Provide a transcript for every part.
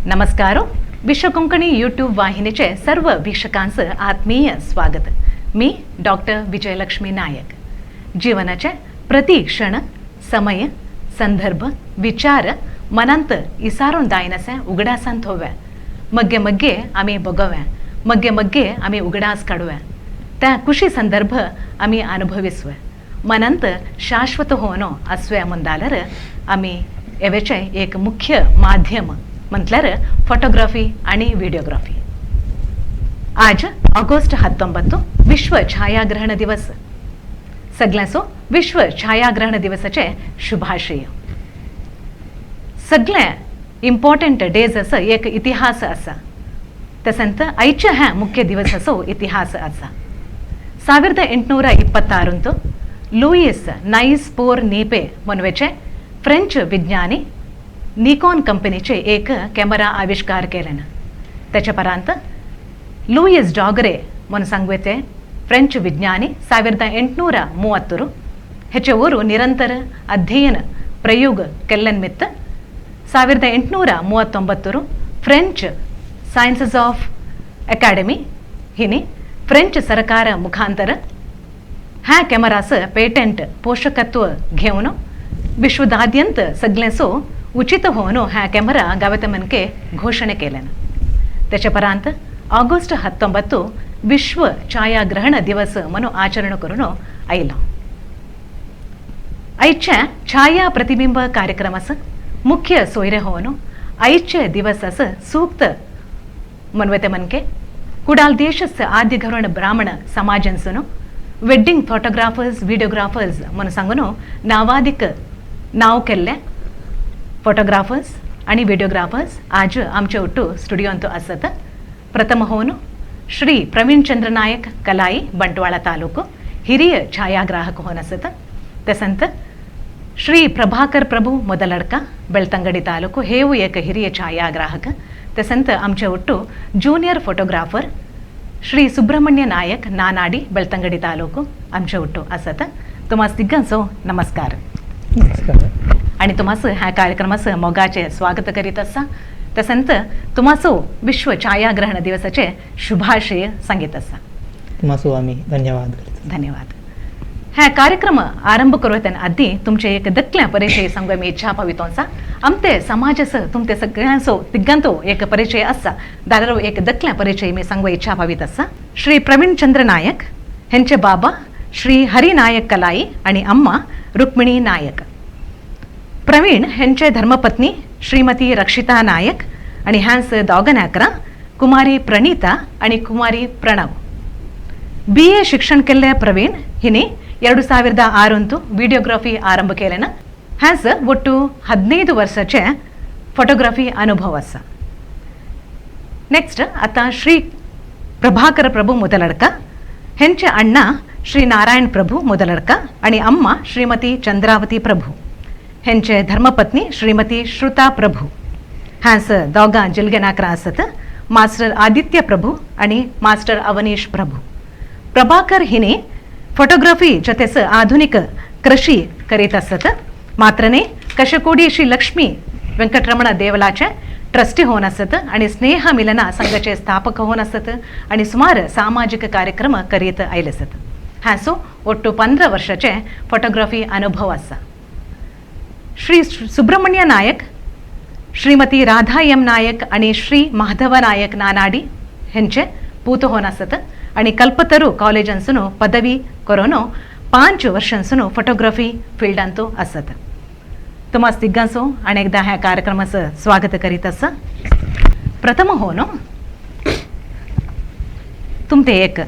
नमस्कार. विश्व कोंकणी यूट्यूब वाहिनीचे सर्व वीक्षकांचं आत्मीय स्वागत. मी डॉक्टर विजयलक्ष्मी नायक. जीवनाचे प्रति क्षण समय संदर्भ विचार मनांत इसारून दायनसे उगडासान थोव्या. मग्गे मग्गे आम्ही बघव्या, मग्गे मग्गे आम्ही उगडास काढव्या. त्या खुशी संदर्भ आम्ही अनुभविस्व. मनांत शाश्वत होनो अस्व्या ಮುಂದಾಲರ आम्ही एवेचे एक मुख्य माध्यम म्हटल्यार फोटोग्राफी आणि व्हिडिओग्राफी. आज ऑगस्ट 19 विश्व छायाग्रहण दिवस. सगळ्यांचो विश्व छायाग्रहण दिवसाचे शुभाशय. सगळे इम्पॉर्टंट डेज असं एक इतिहास असा. तसंत आयच्या ह्या मुख्य दिवस असो इतिहास असा. 1826 लुईस नाईस पोर नीपे म्हणवेचे फ्रेंच विज्ञानी निकॉन कंपनीचे एक कॅमेरा आविष्कार केल्यानं. त्याच्या परांत लुईस डॉगरे म्हणून सांगवेते फ्रेंच विज्ञानी 1830 ह्याचे वरू निरंतर अध्ययन प्रयोग केल्यानिमित्त 1839 फ्रेंच सायन्सेस ऑफ अकॅडमी हिने फ्रेंच सरकार मुखांतर ह्या कॅमेरास पेटेंट पोषकत्व घेऊन विश्वदाद्यंत सगळ्यांचो उचित होऊन ह्या कॅमेरा गावत मनके घोषणे केल्यानं. त्याच्या परांत ऑगस्ट 19 विश्व छायाग्रहण दिवस म्हणून आचरण करून आयला. आयच्या छाया प्रतिबिंब कार्यक्रमास मुख्य सोयरे होऊन आयचे दिवस असं सूक्त म्हणवते मनके कुडाल देशच आद्य घरण ब्राह्मण समाजांसून वेडिंग फोटोग्राफर्स व्हिडिओग्राफर्स म्हणून सांगून नावाधिक नाव केल्ले फोटोग्राफर्स आणि व्हिडिओग्राफर्स आज आमच्या उट्टू स्टुडिओंत असत. प्रथम होऊन श्री प्रवीण चंद्र नायक कलाई ಬಂಟ್ವಾಳ ತಾಲೂಕು ಹಿರಿಯ ಛಾಯಾಗ್ರಾಹಕ होऊन असत. तसंत श्री प्रभाकर प्रभू ಮೊದಲಡ್ಕ ಬೆಳ್ತಂಗಡಿ ತಾಲೂಕು हेऊ एक ಹಿರಿಯ ಛಾಯಾಗ್ರಾಹಕ. तसंत आमच्या उट्टू जूनियर फोटोग्राफर श्री सुब्रह्मण्य नायक नानाडी बेळतंगडी तालूಕು आमच्या उट्टू असत. तुम्हास तिघांचो नमस्कार. आणि तुम्हास ह्या कार्यक्रमास मोगाचे स्वागत करीत असा. तसंत तुम्हासो विश्व छायाग्रहण दिवसाचे शुभाशय सांगित असा. तुम्हासो आम्ही धन्यवाद. ह्या कार्यक्रम आरंभ करूतना आधी तुमचे एक दक्ल्या परिचय सांगू मी इच्छा पावितोंचा. आमते समाजास तुमचे सगळ्यांचो तिघांचो एक परिचय असा. दादरो एक दक्ल्या परिचय मी सांगू इच्छा पावित असा. श्री प्रवीण चंद्र नायक ह्यांचे बाबा श्री हरी नायक कलाई आणि अम्मा रुक्मिणी नायक. प्रवीण ह्यांचे धर्मपत्नी श्रीमती रक्षिता नायक आणि ह्यांस दोघांकरा कुमारी प्रणिता आणि कुमारी प्रणव. BA शिक्षण केले प्रवीण हिने 2006 व्हिडिओग्राफी आरंभ केल्यानं ह्याच ಒಟ್ಟು 15 वर्षाचे फोटोग्राफी अनुभव असा. नेक्स्ट आता श्री प्रभाकर प्रभू मोदलडका ह्यांचे अण्णा श्री नारायण प्रभू मोदलडका आणि अम्मा श्रीमती चंद्रावती प्रभू. ह्यांचे धर्मपत्नी श्रीमती श्रुता प्रभू. ह्यास दोघा जिल्गेनाकरा असत. मास्टर आदित्य प्रभू आणि मास्टर अवनीश प्रभू. प्रभाकर हिने फोटोग्राफी जೊತೆस आधुनिक कृषी करीत असत. मात्रने कशकोडी श्री लक्ष्मी व्यंकटरमण देवलाचे ट्रस्टी होऊन असत आणि स्नेह मिलना संघाचे स्थापक होऊन असत आणि सुमार सामाजिक कार्यक्रम करीत आयलसत. ह्यासो ಒಟ್ಟು 15 वर्षाचे फोटोग्राफी अनुभव असा. श्री सुब्रह्मण्य नायक श्रीमती राधा एम नायक आणि श्री माधव नायक नानाडी ह्यांचे पूत होऊन असत आणि कल्पतरू कॉलेजांसून पदवी करून 5 वर्षांसून फोटोग्राफी फील्डांतो असत. तुम्हास तिघांचो अनेकदा ह्या कार्यक्रमाचं स्वागत करीत असा. प्रथम होनो तुमते एक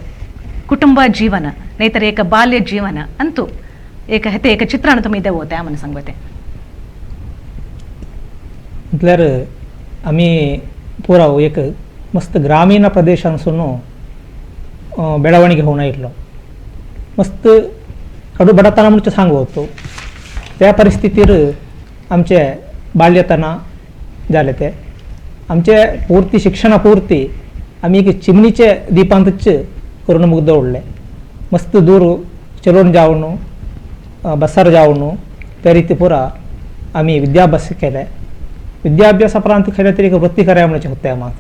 कुटुंब जीवन नाहीतर एक बाल्य जीवन अंतू एक हे एक चित्रण तुम्ही देवो त्या म्हणून सांगते. म्हटल्यार आम्ही पुराव एक मस्त ग्रामीण प्रदेशांसून ಬೆಳವಣಿಗೆ होऊन आयिल्लो. मस्त कडू बडतना म्हणचे सांगू होतो. त्या परिस्थितीर आमचे बाल्यतना जाले ते आमचे पूर्ती शिक्षणा पूर्ती आम्ही एक चिमणीचे दीपांतच करून मुग्ध उडले. मस्त दूर चलोन जावन बसार जावन त्या रीती पुरा आम्ही विद्याभ्यास केले. विद्याभ्यासापरांत खऱ्या तरी एक वृत्ती कराय म्हणचे होते आम्हाला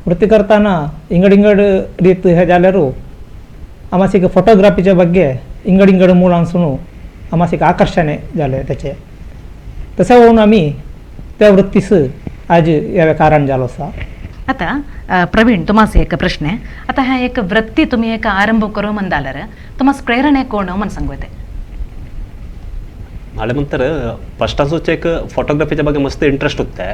वृत्ती करताना इंगड इंगड ರೀತಿ हे जाल्यारू आम्हाला एक फोटोग्राफीच्या ಬಗ್ಗೆ इंगड इंगड मूळ अनसून आम्हाला एक आकर्षण झाले त्याचे तसं होऊन आम्ही त्या वृत्तीस आज या कारण झालो असा आता प्रवीण तुम्हाला एक प्रश्न आहे आता ह्या एक वृत्ती तुम्ही एक आरंभ करू म्हणदालर तुम्हाला प्रेरणा कोण मन सांगते आले नंतर फस्टासूच एक फोटोग्राफीच्या ಬಗ್ಗೆ मस्त इंटरेस्ट होते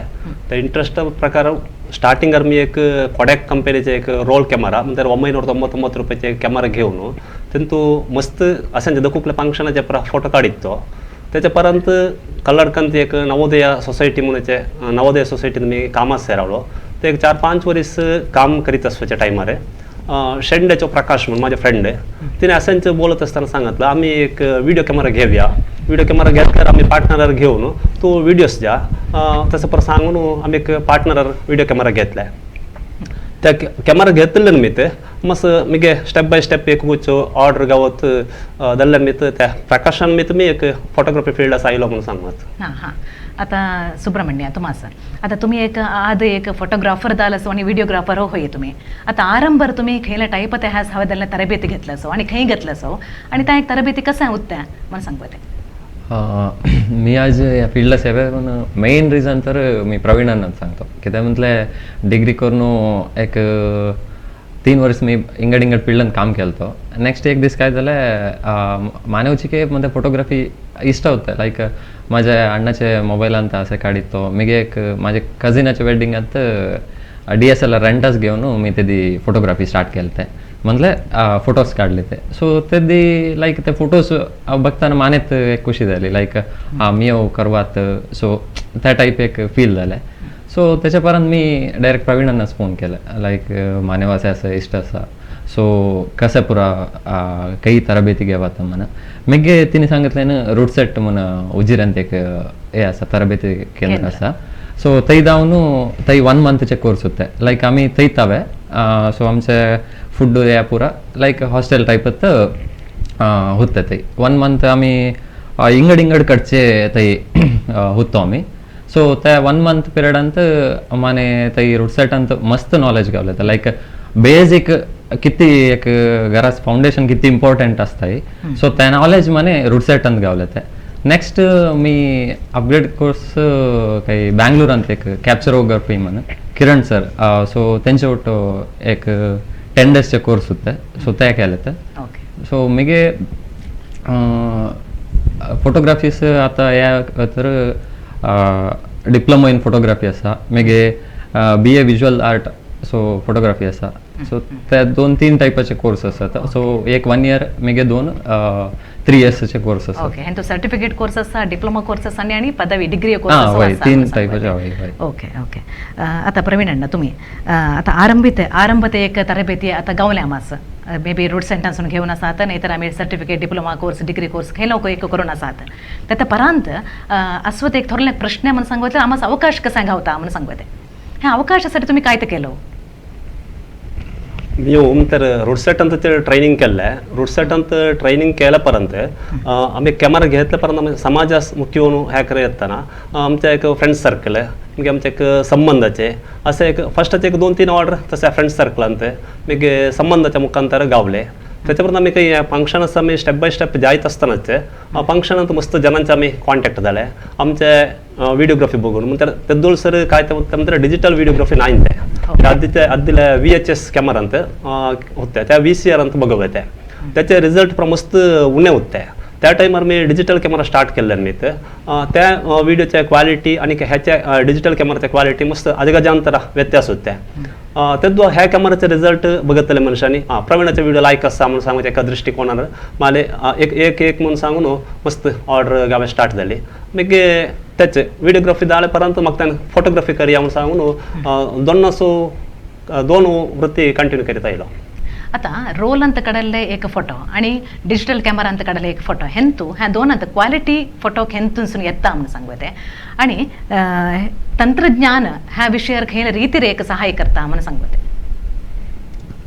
त्या इंटरेस्ट प्रकार स्टार्टिंग मी एक कोडॅक कंपनीचे एक रोल कॅमेरा नंतर 999 रुपयाचे एक कॅमेरा घेऊन तेंतू मस्त असे दखूकले फंक्शनाचे फोटो काढितो त्याच्यापर्यंत कल्लडकंत एक नवोदय सोसायटी म्हणून नवोदय सोसायटीत मी कामात सेरावलो ते एक 4-5 वर्ष काम करीत असल्याच्या टायमार शेंड्याचो प्रकाश म्हणून माझे फ्रेंड आहे तिने असंच बोलत असताना सांगितलं आम्ही एक व्हिडिओ कॅमेरा घेऊया व्हिडिओ कॅमेरा घेतल्यावर आम्ही पार्टनर घेऊन तो व्हिडिओज द्या तसं पर सांगून आम्ही एक पार्टनर व्हिडिओ कॅमेरा घेतलाय त्या कॅमेरा घेतलं मी ते मस्त मी स्टेप बाय स्टेप एक गुच्छ ऑर्डर गावत दल्ल्यान मी त्या प्रकाशन मी मी एक फोटोग्राफी फील्डास आयलो म्हणून सांगत हां हां आता सुब्रमण्य तुम्हा सर आता तुम्ही एक आद एक फोटोग्राफर जाल असो आणि व्हिडिओग्राफर होय तुम्ही आता आरंभर तुम्ही खयल्या टाईप त्या ह्या हवादाला तरबेती घेतलं असो आणि खंय घेतलं असो आणि त्या एक तरबेती कसं उत्त्या मला सांगते मी आज या फील्डला सेवे मेन रिझन तर मी प्रवीणांनाच सांगतो की त्या म्हटले डिग्री करून एक 3 वर्ष मी इंगड इंगड फील्डात काम केलं नेक्स्ट एक दिस काय झालं मानवची मध्ये फोटोग्राफी इष्ट होतं लाईक माझ्या अण्णाचे मोबाईलांत असे काढितो मी एक माझ्या कझिनाच्या वेडिंगात DSLR रेंटस घेऊन मी ते फोटोग्राफी स्टार्ट केलं ते म्हटले फोटोज काढले ते सो ते लाईक ते फोटोज बघताना मानेत एक खुशी झाली लाईक मी करवात सो त्या टाईप एक फील झालं सो त्याच्यापर्यंत मी डायरेक्ट प्रवीणांनाच फोन केला लाईक मानेवासे असं इष्ट असा सो कसं पुरा काही तरबेती घ्यावा तर म्हणा मी तिने सांगितलं ना रूट सेट म्हणा उजिरांत एक हे असा तरबेती केंद्र असा सो थंय जाऊन थंय 1 मंथचे कोर्स होते लाईक आम्ही थंयत हवे सो आमचे फूड या पुरा लाईक हॉस्टेल टाईपत होते थंय 1 मंथ आम्ही इंगड इंगड कडचे थंय होतो आम्ही सो त्या 1 मंथ पिरियडांत माने थंय रूट सेटांत मस्त नॉलेज गावलं तर लाईक बेसिक किती एक घराच फाउंडेशन किती इम्पॉर्टंट असताय सो त्या नॉलेज माने रूट सेटांत गावलं ते नेक्स्ट मी अपग्रेड कोर्स काही बँगलोरांत एक कॅप्चरोग्राफी म्हणून किरण सर सो त्यांचे एक 10 डेजचे कोर्स होते सो ते केले ते सो मिगे फोटोग्राफीस आता या तर डिप्लोमा इन फोटोग्राफी असा मिगे BA visual art so photography असा सो त्या 2-3 टाईपाचे कोर्स असतात सो एक 1 इयर मिगे 2 3 इयर्सचे कोर्स असतात ओके आणि तो सर्टिफिकेट कोर्स असा डिप्लोमा कोर्स असा आणि पदवी डिग्री कोर्स असा 3 टाईपाचे ओके ओके आता प्रवीण अण्णा तुम्ही आता आरंभ ते एक तरबेती आता गावल्या मास मे बी रूट सेंटन्सून घेऊन आसात नाहीतर आम्ही certificate diploma course degree course हे लोक एक करून आसात त्या परांत अस्वत एक थोडले प्रश्न म्हणून सांगते आम्हाला अवकाश कसा गावता म्हणून सांगते ह्या अवकाशासाठी तुम्ही काय ते केलं मी तर रूटसेटांत ते ट्रेनिंग केलं आहे रूटसेटांत ट्रेनिंग केल्यापर्यंत आम्ही कॅमेरा घेतल्यापर्यंत आम्ही समाजास मुख्य होऊन ह्या करे येताना आमच्या एक फ्रेंड सर्कल आहे म्हणजे आमचे एक संबंधाचे असे एक फस्टचे एक 2-3 ऑर्डर तसे फ्रेंड सर्कलांत मी संबंधाच्या मुखांतर गावले त्याच्यापर्यंत आम्ही काही फंक्शनच आम्ही स्टेप बाय स्टेप जायत असतानाच फंक्शनात मस्त जनांचे आम्ही कॉन्टॅक्ट झाले आमचे व्हिडिओग्राफी बघून नंतर तेदूळ सर काय तर डिजिटल व्हिडिओग्राफी नाही ते आदीला VHS कॅमेरांत होत्या त्या VCR अंत बघवत त्याचे रिझल्ट मस्त उणे होते त्या टायमार मी डिजिटल कॅमेरा स्टार्ट केले मी त्या व्हिडिओच्या क्वालिटी आणि ह्याच्या डिजिटल कॅमेराच्या क्वालिटी मस्त अजगजांतर व्यत्यास होत्या तेव्हा ह्या कॅमेराचे रिझल्ट बघतले मनशांनी प्रवीणाचा व्हिडिओ लाईक असा म्हणून सांगून एका दृष्टिकोनानं मला एक म्हणून सांगून मस्त ऑर्डर गावे स्टार्ट झाली मग त्याचे व्हिडिओग्राफी जाल्यापर्यंत मग त्यानं फोटोग्राफी करूया म्हणून सांगून 2 वृत्ती कंटिन्यू करीत आयलो आता रोल अंत कಡಲೆ एक फोटो आणि डिजिटल कॅमेरा अंत कಡಲೆ एक फोटो ಹೆಂತು ह्या दोनांत क्वालिटी फोटो ಹೆಂತುನ್ಸುನ್ ಎತ್ತ म्हणून सांगते आणि तंत्रज्ञान ह्या विषयावर खेळ रीतीरे एक सहाय्य करता म्हणून सांगते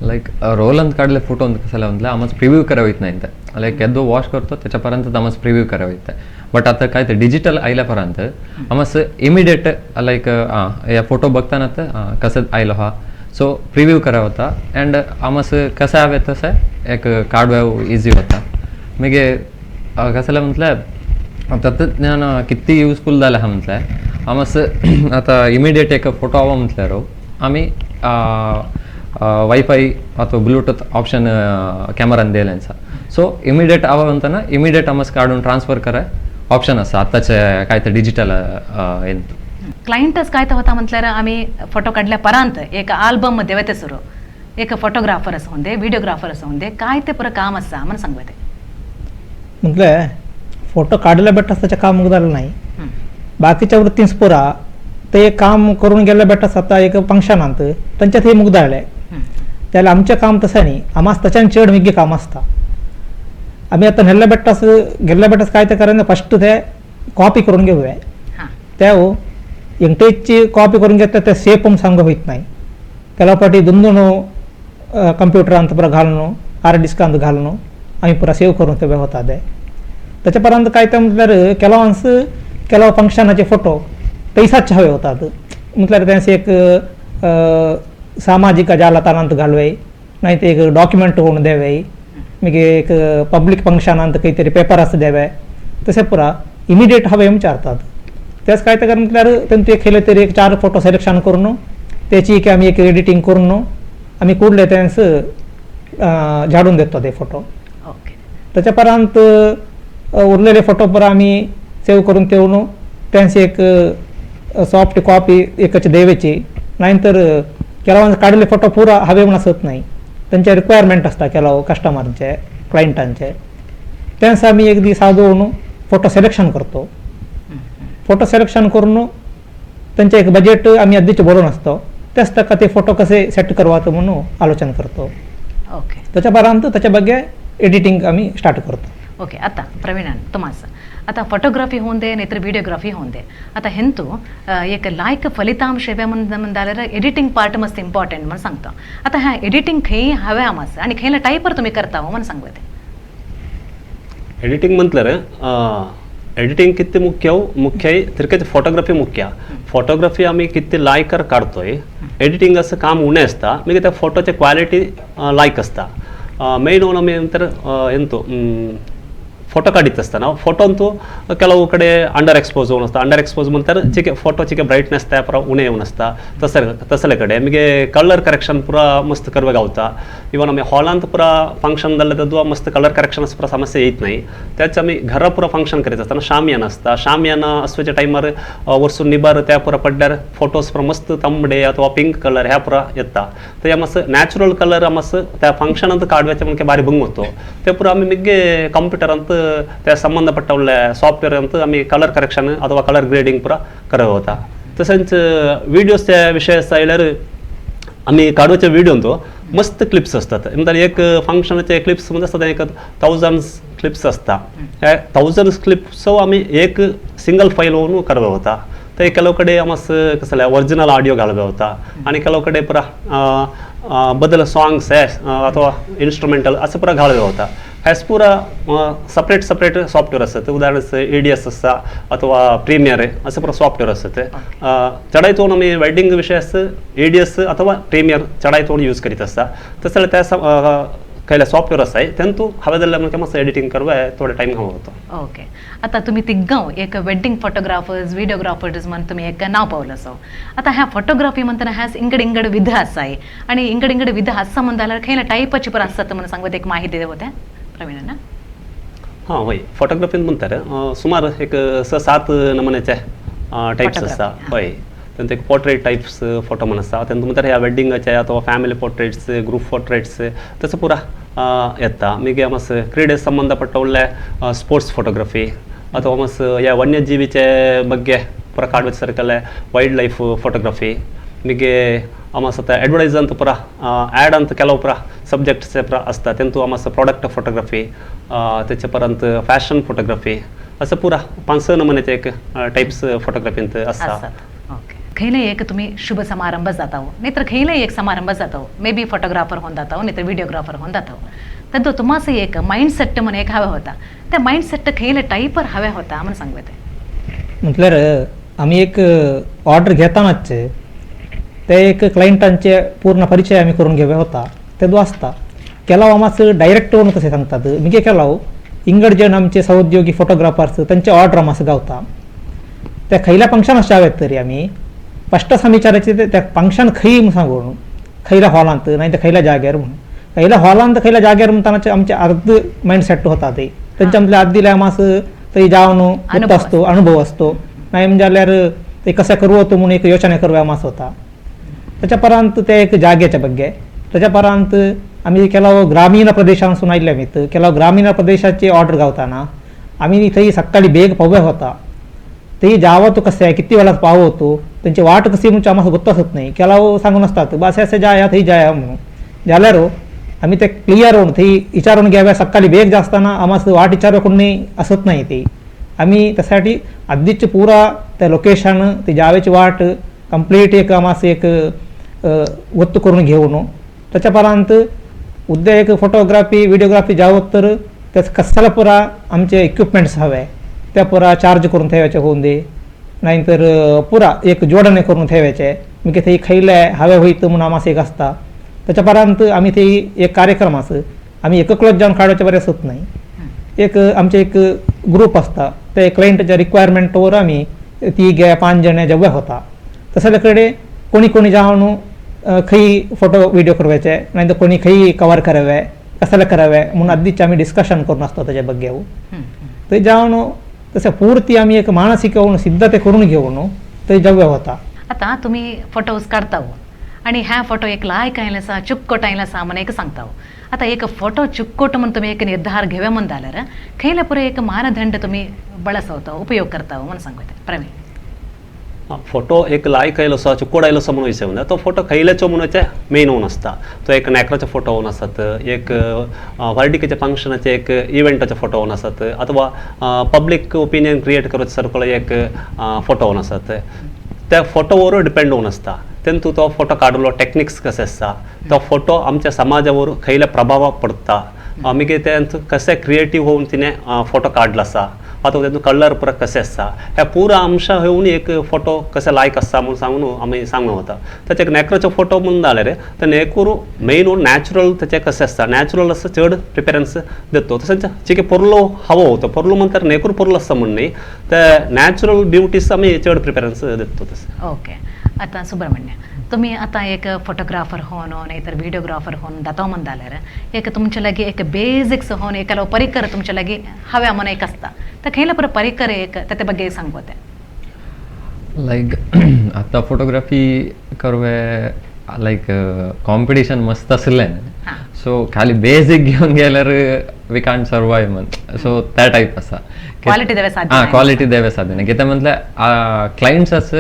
लाईक रोल अंत काढले फोटो ಅಂತ कसं म्हटलं आम्हाला प्रिव्ह्यू करावीत नाही लाईक येदो वॉश करतो त्याच्यापर्यंत आम्हाला प्रिव्ह्यू करावीत बट आता काय ते डिजिटल आयल्यापर्यंत आम्हाला इमिडिएट लाईक या फोटो बघताना कसं आयलो हा सो प्रिव्ह्यू करा होता अँड आम्हाला कसं हवे तसं एक काढवा इझी होता मग कसं म्हटलं तंत्रज्ञान किती युजफुल झालं हा म्हटलं आम्हाला आता इमिडिएट एक फोटो हवा म्हटल्यावर आम्ही वायफाय ಅಥವಾ ब्लूटूथ ऑप्शन कॅमेरान दिल्यांचा सो इमिडिएट हवा म्हणताना इमिडिएट आम्हाला काढून ट्रान्सफर करा ऑप्शन असा आताच्या काय तर डिजिटल क्लायंटच काय तर होता म्हटल्यार आम्ही फोटो काढल्या परांत एक आल्बम मध्ये वते सुरू एक फोटोग्राफर असं होते व्हिडिओग्राफर असं होते काय ते पुरं काम असा म्हणून सांगते म्हटलं फोटो काढायला भेटताच त्याचं काम मुगदालं नाही बाकीच्या वृत्तींस पुरा ते काम करून गेल्या भेटताच आता एक फंक्शन आणत त्यांच्यात हे मुगदाळले त्याला आमचं काम तसं नाही आम्हाला त्याच्यान चढ मिगे काम असता आम्ही आता नेल्ल्या भेटताच गेल्या भेटताच काय ते करायचं फस्ट ते कॉपी करून घेऊया त्या इंटेजची कॉपी करून घेतल्या त्या सेफ सांग होत नाही त्याला पाठी दोन कंप्युटर अंत पुरा घालणं हार्ड डिस्क अंत घालणं आम्ही पुरा सेव्ह करून ते होता ते त्याच्यापर्यंत काय ते म्हटल्यार ಕೆಲವು ಫಂಕ್ಷನಾचे फोटो पैसाच हवे होतात म्हटल्यार त्यांचे एक सामाजिक जालताणांत घालवे नाही ते एक डॉक्युमेंट होऊन द्यावे मग एक पब्लिक फंक्शनांत काहीतरी पेपर असं द्यावे तसे पुरा इमिडिएट हवे विचारतात त्याच काय तर म्हटल्यार त्यांचे एक केले तरी एक 4 फोटो सिलेक्शन करून त्याची की आम्ही एक एडिटिंग करून आम्ही कुठले त्यांचं झाडून देतो ते फोटो त्याच्यापर्यंत उरलेले फोटो पुरा आम्ही सेव्ह करून ठेवून त्यांची एक सॉफ्ट कॉपी एकच द्यायची नाहीतर ಕೆಲವೊಂದು काढलेले फोटो पुरा हवे नसत नाही त्यांचे रिक्वायरमेंट असतात ಕೆಲವು कस्टमरचे क्लायंटांचे त्यांचं आम्ही एक दिवस आधीवरून फोटो सिलेक्शन करतो फोटो सिलेक्शन करून त्यांचे एक बजेट आम्ही आधीच बोलून असतो त्याच टक्का ते फोटो कसे सेट करवायचं म्हणून आलोचना करतो त्याच्यापर्यंत त्याच्या ಬಗ್ಗೆ एडिटिंग आम्ही स्टार्ट करतो ओके आता प्रवीणान तुम्हाला आता फोटोग्राफी होऊन दे नाहीतर व्हिडिओग्राफी होऊन दे आता हेंतू एक लायक फलितांश हेवे म्हणून जाल्यार एडिटिंग पार्ट मस्त इम्पॉर्टंट म्हणून सांगतो आता ह्या एडिटिंग खंय हवे आमास आणि खंयला टायपर तुम्ही करता म्हणून सांगते एडिटिंग म्हटल्यार एडिटिंग किती मुख्य तिरके फोटोग्राफी मुख्य फोटोग्राफी आम्ही किती लायकर काढतोय एडिटिंग असं काम उणे असता म्हणजे त्या फोटोचे क्वालिटी लायक असता ಮೇನ್ ನಮಗೆ ಅಂತಾರೆ ಎಂತು ಫೋಟೋ ಕಾಡಿತ್ತು ನಾವು ಫೋಟೋ ಅಂತೂ ಕೆಲವು ಕಡೆ ಅಂಡರ್ ಎಕ್ಸ್ಪೋಸ್ ಅನ್ನಿಸ್ತಾ ಅಂಡರ್ ಎಕ್ಸ್ಪೋಸ್ म्हणತಾರೆ ಚಿಕ್ಕೆ ಫೋಟೋ ಚಿಕ್ಕೆ ब्राईटनेस त्या पुरा उणे ಅನ್ನಿಸ್ತಾ तसले कडे आमगे कलर करेक्शन पुरा मस्त करवे गावता इवन आम्ही हॉलांत पुरा फंक्शन जाल्ले तेदुआ मस्त कलर करेक्शन पुरा समस्या येत नाही त्याच आम्ही घरा पुरा फंक्शन करीत असताना शामियाना असता शामियाना असवेच्या टायमार वर्सून निबार त्या पुरा पड्ड्यार फोटोज पुरा मस्त तांबडे अथवा पिंक कलर ह्या पुरा येता तर या मस्त नॅचरल कलर मस्त त्या फंक्शन ಅಂತ काढवायचे म्हणजे बारी बंग होतो ते पुरा आम्ही मिगे कंप्युटर ಅಂತ त्या संबंधपट्ट सॉफ्टवेअर ಅಂತ आम्ही कलर करेक्शन अथवा कलर ग्रेडिंग पुरा करत होता तसंच व्हिडिओच्या विषय आयल्यार आम्ही काढवायचे व्हिडिओ तो मस्त क्लिप्स असतात नंतर एक फंक्शनचे क्लिप्स म्हणजे असतात एक 1000 क्लिप्स असतात ह्या 1000 क्लिप्स आम्ही एक सिंगल फाईल होऊन करत होता तर ಕೆಲವು ಕಡೆ आम्हाला कसं ओरिजिनल ऑडिओ घालवे होता आणि ಕೆಲವು ಕಡೆ पुरा बदल सॉंग्स अथवा इन्स्ट्रुमेंटल असं पुरा घालवे होता ह्याच पुरा सेपरेट सॉफ्टवेअर असतं उदाहरणार्थ ADS असता अथवा प्रीमियर आहे असं पुरा सॉफ्टवेअर असतं चढाई तोंड आम्ही वेडिंग विषय असतं ADS अथवा प्रीमियर चढाई तोंड यूज करीत असता तसं त्या काही सॉफ्टवेअर असं आहे त्यांतू हवेदल्ल्या म्हणजे मस्त एडिटिंग करवाय थोडा टाइम हवा होतो ओके आता तुम्ही तिघं एक वेडिंग फोटोग्राफर्स व्हिडिओग्राफर्स म्हणून तुम्ही एक नाव पावलं असो आता ह्या फोटोग्राफी म्हणताना ह्या इंगड विध असा आहे आणि इंगड विध असा म्हणताना खैला टाईपची पण असतात म्हणून सांगत एक माहिती होत्या प्रवीणांना हां होय फोटोग्राफी म्हणತಾರೆ सुमार एक 6-7 नमुन्याचे टाईप्स असतात होय त्यांचे एक पोर्ट्रेट टाईप्स फोटो म्हणून असतात त्यांचं म्हणतात ह्या वेडिंगाचे अथवा फॅमिली पोर्ट्रेट्स ग्रुप पोर्ट्रेट्स तसं पुरा येता ಮಿಗೆ ಮಸ್ ಕ್ರೀಡೆ ಸಂಬಂಧಪಟ್ಟ ಒಳ್ಳೆ ಸ್ಪೋರ್ಟ್ಸ್ ಫೋಟೋಗ್ರಫಿ ಅಥವಾ ಮಸ್ ಯಾ ವನ್ಯಜೀವಿचे ಬಗ್ಗೆ ಪುರ ಕಾಡುವ ಸರ್ಕಲ್ ವೈಲ್ಡ್ ಲೈಫ್ ಫೋಟೋಗ್ರಫी ಮಿಗೆ आम्हाला आता ॲडव्हर्टाईज ಅಂತ पुरा ॲड ಅಂತ ಕೆಲವು पुरा सब्जेक्ट्स पुरा असतात त्यांतू आम्हाला प्रॉडक्ट फोटोग्राफी त्याच्यापर्यंत फॅशन फोटोग्राफी असं पुरा 5-6 नमुन्याचे एक टाईप्स फोटोग्राफींत असतात ओके खैले एक तुम्ही शुभ समारंभ जाता हो नाहीतर खैले एक समारंभ जाता हो मे बी फोटोग्राफर होऊन जाता हो नाहीतर व्हिडिओग्राफर होऊन जाता हो तद्दो तुम्हास एक माइंडसेट म्हणून एक हवा होता त्या माइंडसेट खैले टाईपर हव्या होता म्हणून सांगते म्हटल्यार आम्ही एक ऑर्डर घेतानाच ते एक क्लायंटांचे पूर्ण परिचय आम्ही करून घेवया होता तेदो आसता केलाव मातसो डायरेक्ट म्हणून तशें सांगतात मिगे केलाव इंगड जे आमचे सहउद्योगी फोटोग्राफर्स त्यांचे ऑर्डर मातसो गावता त्या खयल्या फंक्शनाक जावेत तरी आमी फस्टच आमी विचारायचे त्या फंक्शन खंय म्हूण सांगून खयल्या हॉलांत नाही तर खयल्या जाग्यार म्हणून खयल्या हॉलांत खयल्या जाग्यार म्हणताना आमचे अर्ध माइंड सेट होता ते त्यांच्या मधले आद दिल्या मास थंय जावन उत्त असतो अनुभव असतो नाही म्हणजे जाल्यार ते कशें करू होतो म्हणून एक योचना करव्या मास होता त्याच्या परांत ते एक जाग्याच्या बग्गे त्याच्या परांत आम्ही केलाव ग्रामीण प्रदेशांसून आयिल्ले आमीत केलाव ग्रामीण प्रदेशाची ऑर्डर गावताना आम्ही थंय सकाळी बेग पावया होता ते जावं तो कसे किती वेळात पावो तो त्यांची वाट कशी म्हणजे आम्हाला गोत्तच नाही केलाव सांगून असतात बस असे जाया थंय जाया म्हणून जाल्यार आम्ही ते क्लियर होऊन थंय विचारून घ्याव्या सकाळी बेग जा असताना आम्हाला वाट विचारव्या कोणी असत नाही ते आम्ही त्यासाठी आधीच पुरा त्या लोकेशन ती जावेची वाट कंप्लीट एक आम्हाला एक गोत्त करून घेऊन त्याच्या परांत उद्या एक फोटोग्राफी व्हिडिओग्राफी जावं तर त्याच कशाला पुरा आमचे इक्विपमेंट्स हवे त्या पुरा चार्ज करून ठेवायचे होऊन दे नाहीतर पुरा एक जोडणे करून ठेवायचे मी थंय खयले हवे होईत म्हणून आम्हाला एक असता त्याच्या परांत आम्ही ते एक कार्यक्रम असं आम्ही एककलोच जाऊन काढायचे बरें असत नाही एक आमचे एक ग्रुप असता त्या क्लायंटच्या रिक्वायरमेंटवर आम्ही 3-5 जण जेव्हा होता तसल्याकडे कोणी जाऊन खंय फोटो व्हिडिओ करवायचे नाही तर कोणी खंय कवर करावे कशाला करावे म्हणून आधीच आम्ही डिस्कशन करून असतो त्याच्या बग्गे थंय जावन तसं पूर्ती आम्ही एक मानसिक होऊन सिद्धते करून घेऊन थंय जेव्हा होता आता तुम्ही फोटोज काढता आणि ह्या फोटो एक लायक आयलासा चुक्कोट आयलासा म्हणून एक सांगता आता एक फोटो चुक्कोट म्हणून तुम्ही एक निर्धार घेव्या म्हणून जाल्यार खैला पुरे एक मानदंड तुम्ही ಬಳಸवता उपयोग करता म्हणून सांगते प्रवीण फोटो एक लायक आयलो आसा चुकोड आयलो आसा म्हणून विचारना तो फोटो खयल्याचो म्हणून मेन होऊन आसता तो एक नॅक्राचे फोटो होऊन आसतात एक वर्डिकेच्या फंक्शनाचे एक इव्हेंटाचे फोटो होऊन आसतात अथवा पब्लीक ओपिनियन क्रिएट करत सर्कल एक फोटो होऊन आसतात त्या फोटोवर डिपेंड होऊन आसता तेंतू तो फोटो काडलो टेक्निक्स कसे आसता तो फोटो आमच्या समाजावर खयल्या प्रभाव पडता आमी तेंत कशें क्रिएटीव होऊन तिने फोटो काडलो आसा अथवा तेतून कलर पुरा कसे आसता ह्या पुरा अंशां घेवन एक फोटो कसे लायक आसता म्हणून सांगून आमी सांगून वता त्याचे एक नॅक्राचो फोटो म्हणून जाल्यार ते नेकूर मेन नॅचरल त्याचे कसे आसता नॅचरल असं चड प्रिफरन्स देतो तसंच चिके पोरलो हवो होतो पोरलो म्हणल्यार नेकूर पोरलो आसता म्हणून न्ही ते नॅचरल ब्युटीस आमी चड प्रिफरन्स देतो तसं ओके आता सुब्रमण्य तुम्ही आता एक फोटोग्राफर होऊन नाहीतर व्हिडिओग्राफर होऊन जाता म्हणून जाल्यार एक तुमच्या लागी एक बेसिक्स होऊन एकाला परिकर तुमच्या लागी हव्या म्हणून एक असता तर खैला पुरा परिकर एक त्या ಬಗ್ಗೆ सांगते लाईक आता फोटोग्राफी करवे लाईक कॉम्पिटिशन मस्त असलें सो खाली बेसिक घेऊन गेल्यार वी कांट सर्वाइव म्हण सो त्या टाईप आसा क्वालिटी देवे साध्य क्वालिटी देवे साधन कित्याक म्हटल्यार क्लायंट्स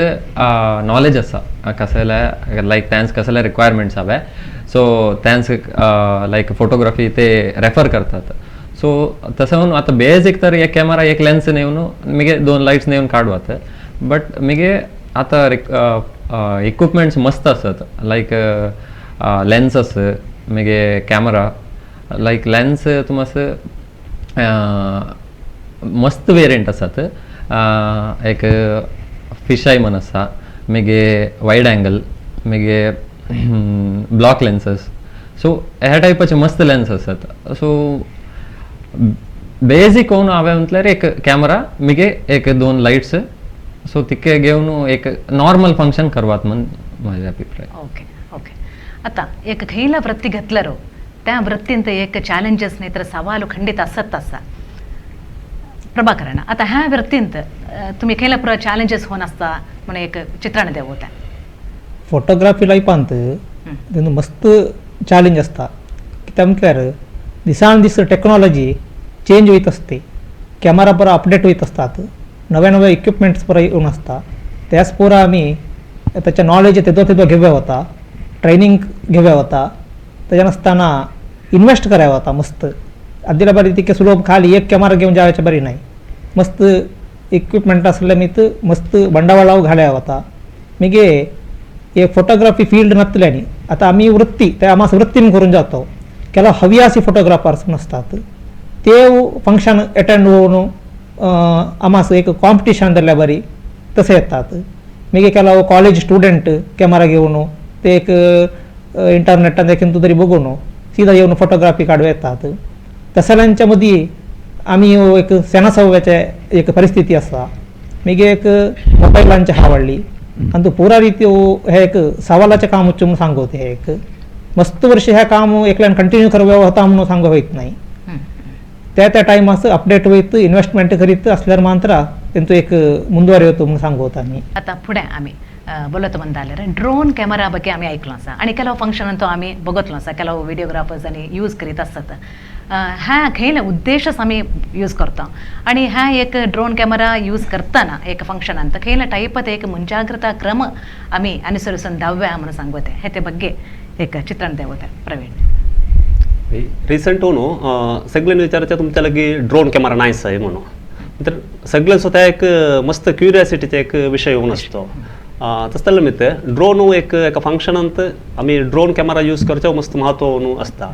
नॉलेज आसा कसले लाईक त्यांस कसले रिक्वायरमेंट्स हवे सो त्यांस लाईक फोटोग्राफी ते रेफर करतात सो तसं म्हणून आता बेसिक तर एक कॅमेरा एक लेन्स नेऊन मिगे 2 लाईट्स नेऊन काढवात बट मिगे आता इक्विपमेंट्स मस्त असतात like lenses मिगे camera like lens तुमस मस्त वेरियंट असतात एक फिश आय म्हण आसा मिगे wide angle मिगे block lenses so ह्या टायपाचे मस्त लेन्स असतात सो बेसिक होऊन हांवें म्हटल्यार एक कॅमेरा मिगे एक 2 लाईट्स सो तिके घेऊन एक नॉर्मल फंक्शन करवात म्हण माझे अभिप्राय ओके ओके आता एक खैला वृत्ती घेतल्यारो त्या वृत्तींत एक चॅलेंजेस नाही तर सवाल खंडित असत असा प्रभाकरण आता ह्या वृत्तींत तुम्ही खैला पुरा चॅलेंजेस होऊन असता म्हणून एक चित्रण देव होता फोटोग्राफी लायफांत तेन्ना मस्त चॅलेंज असता कित्याक म्हटल्यार दिसान दीस टेक्नॉलॉजी चेंज होत असते कॅमेरा पुरा अपडेट होत असतात नवे इक्विपमेंट्स पुरा येऊन असता त्याच पुरा आम्ही त्याच्या नॉलेज तेदो घेवया होता ट्रेनिंग घेवया होता त्याच्या नसताना इन्वेस्ट कराया होता मस्त आदीला बरी तिके सुलभ खाली एक कॅमेरा घेऊन जावयाचे बरी नाही मस्त इक्विपमेंट असले मी तर मस्त बंडावाळाव घाल्या होता मिगे हे फोटोग्राफी फील्ड नसल्यानी आता आम्ही वृत्ती त्या आम्हाला वृत्तीन करून जातो ಕೆಲವು ಹವ್ಯಾಸಿ ಫೋಟೋಗ್ರಾಫರ್ಸ್ ನಸ್तात तेव फंक्शन अटेंड होऊन आमास एक कॉम्पिटिशनदल्या बरी तसे येतात मागीर ಕೆಲವು कॉलेज स्टुडंट कॅमेरा घेऊन ते एक इंटरनेटान एकीन तरी बघून सीधा येऊन फोटोग्राफी काढू येतात तसल्यांच्या मध्ये आम्ही एक सेनासव्याचे एक परिस्थिती असा मागीर एक मोबायलांची हावडली आणि तो पुरा रीती हे एक सवालाचे काम उच्च म्हणून सांगवते हे एक मस्त वर्ष ह्या काम एकल्यान कंटिन्यू करव्या होता म्हणून सांगू होत नाही त्या टाइम असं अपडेट होईत इन्व्हेस्टमेंट करीत असल्यावर मात्र त्यांचं एक ಮುಂದುವರಿ होतो म्हणून सांगवत आम्ही आता पुढे आम्ही बोलत ಬಂದಾಲರ ड्रोन कॅमेरा ಬಗ್ಗೆ आम्ही ऐकलो असा आणि ಕೆಲವು फंक्शन ಅಂತೂ आम्ही बघतलो असा ಕೆಲವು व्हिडिओग्राफर्स आणि यूज करीत असतात ह्या खेळ उद्देशच आम्ही यूज करतो आणि ह्या एक ड्रोन कॅमेरा यूज करताना एक फंक्शन ಅಂತ खेळ टाईपत एक ಮುಂಜಾಗ್ರತಾ क्रम आम्ही ಅನುಸರಿಸೋಣ ದಾವ್ಯ म्हणून सांगवते हे ते ಬಗ್ಗೆ एक चित्रण देवते प्रवीण रिसेंट होऊन सगळ्यांनी विचारायचं तुमच्या लगी ड्रोन कॅमेरा नाहीच आहे म्हणून तर सगळं स्वतः एक मस्त क्युरियासिटीचा एक विषय होऊन असतो तसं त्याला मिळते ड्रोन एक एका फंक्शनांत आम्ही ड्रोन कॅमेरा यूज करतो मस्त महत्व होऊन असता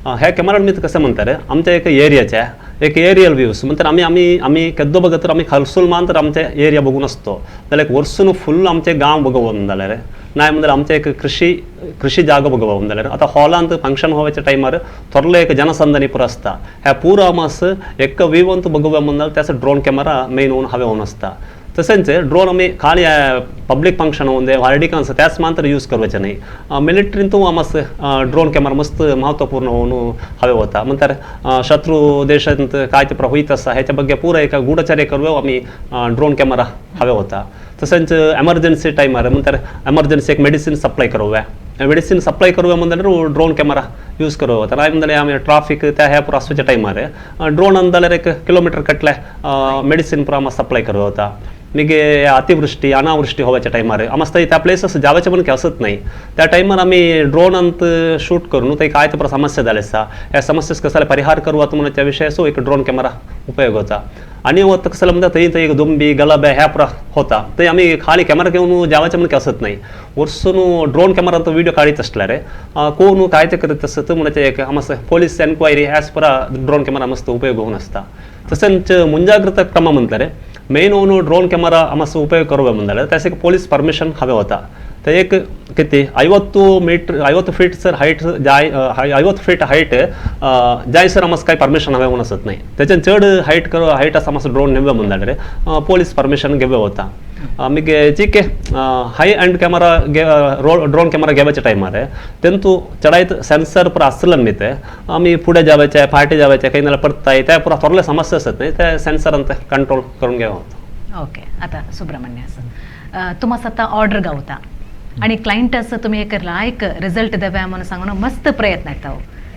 ह्या कॅमेरा मी कसं म्हणतात आमच्या एक एरियाच्या एक एरियल व्ह्यूज म्हणतात आम्ही कद्दो बघत तर आम्ही खालसूल मान तर आमच्या एरिया बघून असतो त्याला एक वर्षून फुल आमचे गाव बघवून जाल्यार नाही म्हणजे आमच्या एक कृषी जागा बघवून जाल्यार आता हॉलांत फंक्शन व्हायच्या टायमार थोरलं एक जनसंदणी पुरा असता ह्या पुरा मास एक व्ह्यू अंत बघूया म्हणून त्याचं ड्रोन कॅमेरा मेन होऊन हवे होऊन असता तसेच ड्रोन आम्ही खाली पब्लिक फंक्शन होऊन दे वार्डिकांस त्याच मात्र यूज करवायचे नाही मिलिटरींतू आमास ड्रोन कॅमेरा मस्त महत्वपूर्ण होऊन हवे होता म्हणतात शत्रू देशांत काय ते होईत असा ह्याच्या ಬಗ್ಗೆ पूरा एक गूढचर्य करूया आम्ही ड्रोन कॅमेरा हवे होता तसेच एमर्जन्सी टायमार म्हणतात एमर्जन्सी एक मेडिसिन सप्लाय करूया मेडिसिन सप्लाय करूया म्हणल्यार ड्रोन कॅमेरा यूज करूया होता नाही म्हणजे आम्ही ट्राफिक त्या ह्या पुरा असल्याच्या टायमार ड्रोन अंदाल्यार एक किलोमीटर कटल्या मेडिसिन पुरा आम्हाला सप्लाय करूया होता निगे अतिवृष्टी अनावृष्टी व्हायच्या टायमार आम्हाला त्या प्लेसेस जावचे पण असत नाही त्या टायमार आम्ही ड्रोन अंत शूट करून ते काय ते समस्या झाल्या असा ह्या समस्येस कसा परिहार करू म्हणून त्या विषयासो एक ड्रोन कॅमेरा उपयोग होता आणि होतं कसं म्हणतात ते एक दुंबी गलाब्या ह्या पुरा होता ते आम्ही खाली कॅमेरा घेऊन जावचे पण असत नाही वर्सून ड्रोन कॅमेरा तो व्हिडिओ काढीत असल्यार कोण काय ते करीत असत म्हणजे एक आम्हाला पोलीस एन्क्वायरी ह्याच पुरा ड्रोन कॅमेरा मस्त उपयोग होऊन असता तसंच ಮುಂಜಾಗ್ರತಾ ಕ್ರಮ म्हणತಾರೆ मेन होऊन ड्रोन कॅमेरा आम्हाला उपयोग करूया म्हणल्यार त्यास एक पोलीस परमिशन हवे होता ते एक किती 50 feet sir height 50 feet height जाय सर आम्हाला काही परमिशन हवे म्हणून असत नाही त्याच्यान चढ हाईट असं आम्हाला ड्रोन नेव्या म्हणल्यार पोलीस परमिशन घेवे होता आम्ही ठीक आहे हाय एंड कॅमेरा ड्रोन कॅमेरा घेवायच्या टायमार तेंतू चढाईत सेन्सर पुरा असलं मिळते आम्ही पुढे जावायचे फाटे जावायचे काही नाला पडताय त्या पुरा थोरल्या समस्या असत नाही त्या सेन्सर अंत कंट्रोल करून घ्यावं होतं ओके आता सुब्रमण्य असं तुम्हाला आता ऑर्डर गावता आणि क्लायंट असं तुम्ही एक लायक रिझल्ट द्याव्या म्हणून सांगून मस्त प्रयत्न आहेत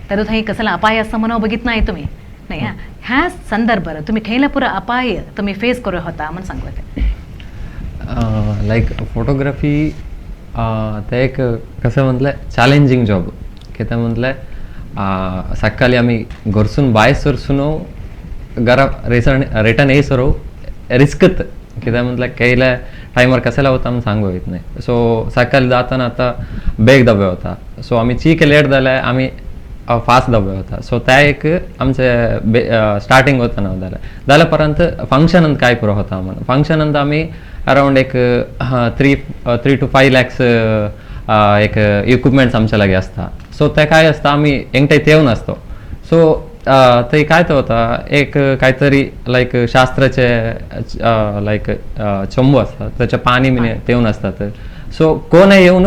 त्यातून हे कसला अपाय असं म्हणून बघित नाही तुम्ही नाही ह्या संदर्भात तुम्ही खेळला पुरा अपाय तुम्ही फेस करू होता म्हणून सांगते लाईक फोटोग्राफी ते एक कसं म्हटलं चॅलेंजिंग जॉब की ते म्हटलं सकाळी आम्ही घरसून बाय सरसून घरा रिटर्न ये सरो रिस्कत कित्याक म्हटलं केल्या टायमार कशाला होता म्हणून सांगू येत नाही सो सकाळी जाताना आता बेग दबे होता सो आम्ही चीक लेट जाल्यार आम्ही फास्ट दबे होता सो त्या एक आमचे स्टार्टिंग होता ना जाल्या पर्यंत फंक्शनांत काय पुरो होता म्हणून फंक्शनांत आम्ही अराउंड एक 3 to 5 lakhs एक इक्विपमेंट्स आमच्या लागे असता सो ते काय असता आम्ही एकटे तेवून असतो सो ते काय तर होता एक काहीतरी लाईक शास्त्राचे लाईक चंबू असतात त्याचे पाणी मिने तेवून असतात सो कोण येऊन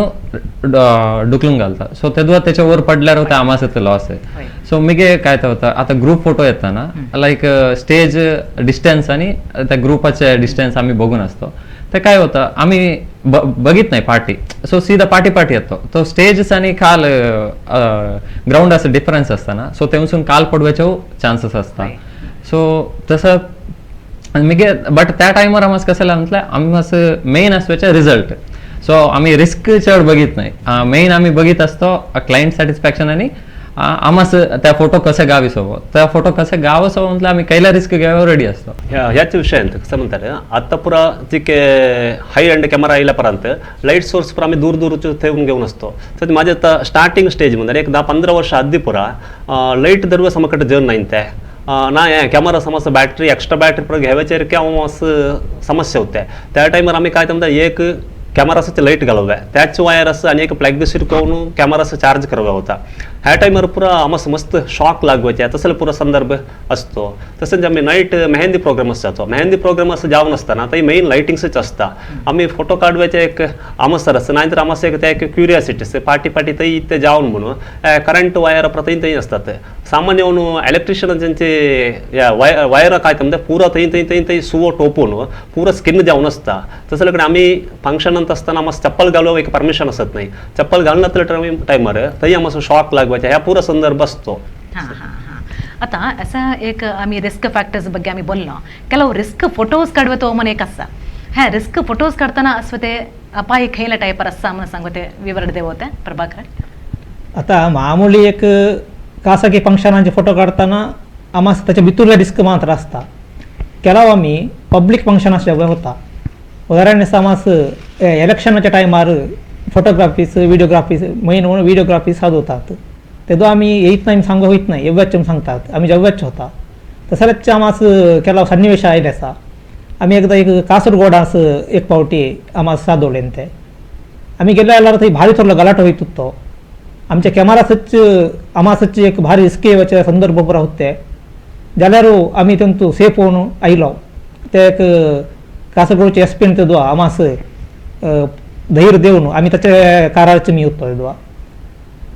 ढुकलून घालतात सो तेव्हा त्याच्यावर पडल्यावर होता आम्हाला लॉस आहे सो मी काय तर होता आता ग्रुप फोटो येताना लाईक स्टेज डिस्टन्स आणि त्या ग्रुपाचे डिस्टन्स आम्ही बघून असतो ते काय होतं आम्ही बघित नाही पार्टी सो सीधा पाठी येतो तो स्टेज आणि काल ग्राउंड असं डिफरन्स असताना सो तेवून काल पडवायचे चान्सेस असतात सो तसं मी बट त्या टायमार आम्हाला कसं म्हटलं आम्ही असं मेन असल्याचे रिझल्ट सो आम्ही रिस्क चढ बघित नाही मेन आम्ही बघित असतो क्लायंट सॅटिस्फॅक्शन आणि आमास त्या फोटो कसे गाविसो त्या फोटो कसे गावसो म्हटलं आम्ही कैला रिस्क घ्यायला रेडी असतो. ह्याच विषयांत कसं म्हणतात आता पुरा जी के हाय एंड कॅमेरा येईपर्यंत लाईट सोर्स पुरा आम्ही दूर दूरचे ठेवून घेऊन असतो. तर माझ्या आता स्टार्टिंग स्टेजमध्ये एक 10-15 वर्ष आधी पुरा लाईट दरवे समकट जण नाही ते ना कॅमेरा समज बॅटरी एक्स्ट्रा बॅटरी पुरा घ्यायचे किंवा समस्या होत्या. त्या टायमार आम्ही काय म्हणतात एक कॅमेराचं लाईट घालव्या त्याच वायर असं आणि एक प्लॅग शिरकवून कॅमेराचं चार्ज करावा होता. ह्या टायमार पुरा आम्हाला मस्त शॉक लागवायचे तसं पुरा संदर्भ असतो. तसंच आम्ही नाईट मेहंदी प्रोग्राम असतो. मेहंदी प्रोग्राम असं जाऊन असताना ते मेन लाईटिंग्सच असता. आम्ही फोटो काढवायचे एक आमसर असतं नाहीतर आम्हाला एक त्या एक क्युरियासिटी असते पाठी ते इथे जाऊन म्हणून करंट वायर प्रति असतात. सामान्य म्हणून इलेक्ट्रिशियन ज्यांचे या वायर काय म्हणतात पुरा तई सुवो टोपून पुरं स्किन जाऊन असता. तसं लकडे आम्ही फंक्शन असताना आम्हाला चप्पल घालवा एक परमिशन असत नाही. चप्पल घालण्यात टायमार तरी आम्हाला शॉक लागवायचे ह्या पुरा संदर्भ असतो. हां हां हां आता असा एक आम्ही रिस्क फॅक्टर्स ಬಗ್ಗೆ आम्ही बोललो ಕೆಲವು ರಿಸ್ಕ್ ಫೋಟೋಸ್ काढवतो म्हण एक असा ह्या रिस्क फोटोज काढताना असं ते अपाय खैला टाईपर असा म्हणून सांगते विवरण देव होते प्रभाकर. आता मामूली एक खासगी फंक्शनांचे फोटो काढताना आम्हाला त्याच्या भितरले रिस्क मात्र असता. केलाव आम्ही पब्लिक फंक्शन असे होता उदाहरण समाज इलेक्शनच्या टायमार फोटोग्राफीस व्हिडिओग्राफीस मेन म्हणून व्हिडिओग्राफीस साधवतात तेव्हा आम्ही येत नाही सांगू होत नाही एव्याच सांगतात आम्ही जेव्याच होता. तसंच आम्हाला केला सन्निवेश आयले असा आम्ही एकदा एक कासरगोडा असं एक पावटी आम्हाला साधवले ते आम्ही गेल्या आल्यावर थंय भारी थोडं गलाट होत होतो. आमच्या कॅमेरासच आम्हासच एक भारी रिस्क संदर्भ पुरा होते जाल्यार आम्ही तेंतू सेफ होऊन आयलो. ते एक कासरगोडचे एसपीन तेव्हा आम्हास धैर्य देऊन आम्ही त्याच्या काराचे मी होतो तेव्हा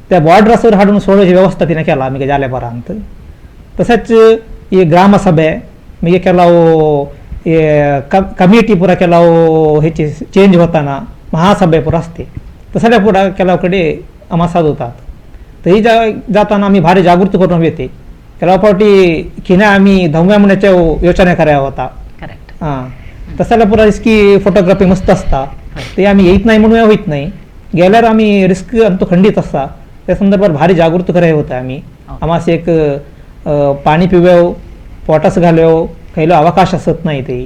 त्या बॉर्डरसवर हाडून सोडायची व्यवस्था तिने केला आम्ही जाल्यापर्यंत. तसंच हे ग्रामसभे मी केला कमिटी पुरा केला ह्याची चेंज होताना महासभे पुरा असते तसल्या पुरा केलाकडे आम्हाला साधवतात. तरी जाताना आम्ही भारी जागृती करून येते केला पावटी खिण्या आम्ही 10व्या महिन्याच्या योजना कराया होता. करेक्ट हां तसल्या पुरा रिस्की फोटोग्राफी मस्त असता ते आम्ही येत नाही म्हणून होत नाही गेल्यावर आम्ही रिस्क आमचं खंडित असता त्या संदर्भात भारी जागृत करायला होतं आम्ही. आम्हाला एक पाणी पिव्यो पोटास घालव खैलो अवकाश असत नाही ते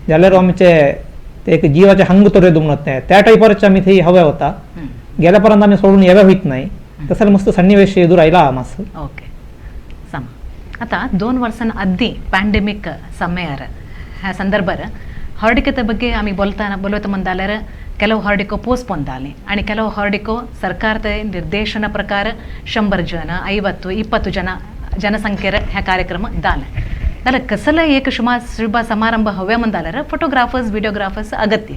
जाल्यार आमचे ते एक जीवाचे हंग तोरे दुमणत नाही त्या टाईपरच आम्ही ते हव्या होता. गेल्यापर्यंत आम्ही सोडून याव्या होत नाही तसं मस्त सन्निवेश एदूर आयला आम्हाला. ओके सम आता 2 ವರ್ಷಾದಿ ಪ್ಯಾಂಡೆಮಿಕ್ ಸಮಯರ ह्या संदर्भात हॉर्डिकेच्या ಬಗ್ಗೆ आम्ही बोलवत म्हणल्यार ಕೆಲವು हॉर्डिको पोस्टपोन झाले आणि ಕೆಲವು हॉर्डिको सरकारचे निर्देशना प्रकार 100 जण 50-20 जण जनसंख्येर ह्या कार्यक्रम झाला. जाल्यार कसलं एक शुभ समारंभ हव्या म्हणल्यार फोटोग्राफर्स व्हिडिओग्राफर्स अगत्य.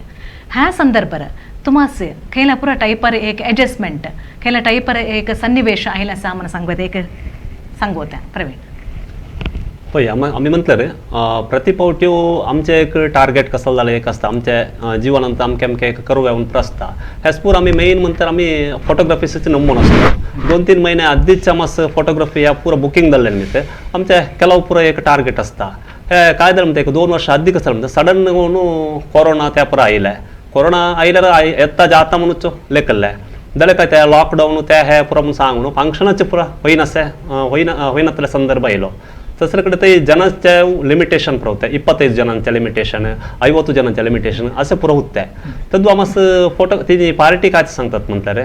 ह्या संदर्भात तुम्हास खैला पुरा टाईपर एक ॲडजस्टमेंट खैला टाईपर एक सन्निवेश आहे असा म्हणून सांगत एक सांगवत्या प्रवीण. पळय आम्ही म्हटलं रे प्रतिपावट्यो आमचे एक टार्गेट कसं झालं एक असतं आमच्या जीवनांत आमके एक करूया म्हणून प्रस्ता ह्याच पूर आम्ही मेन म्हणतात आम्ही फोटोग्राफीचे नमून असतो. 2-3 महिने आधीच आम्हाला फोटोग्राफी या पुरा बुकिंग झालेलं नाही आमच्या केलाव पुरा एक टार्गेट असता. हे काय झालं म्हणते एक 2 वर्ष आधी कसं म्हणतं सडन म्हणून कोरोना त्या पुरा आयलाय कोरोना आयल्यार येता जाता म्हणूच लेकल्लाय जाल्यार काय त्या लॉकडाऊन त्या हे पुरा म्हणून सांग म्हणून फंक्शनाचे पुरा होईनातले संदर्भ आयलो. तसं कडे ते जनांच्या लिमिटेशन पुरवते 25 जणांच्या लिमिटेशन 50 जणांच्या लिमिटेशन असे पुरवते. तद्वा आम्हाला फोटो ती पार्टी काय सांगतात म्हणल्यार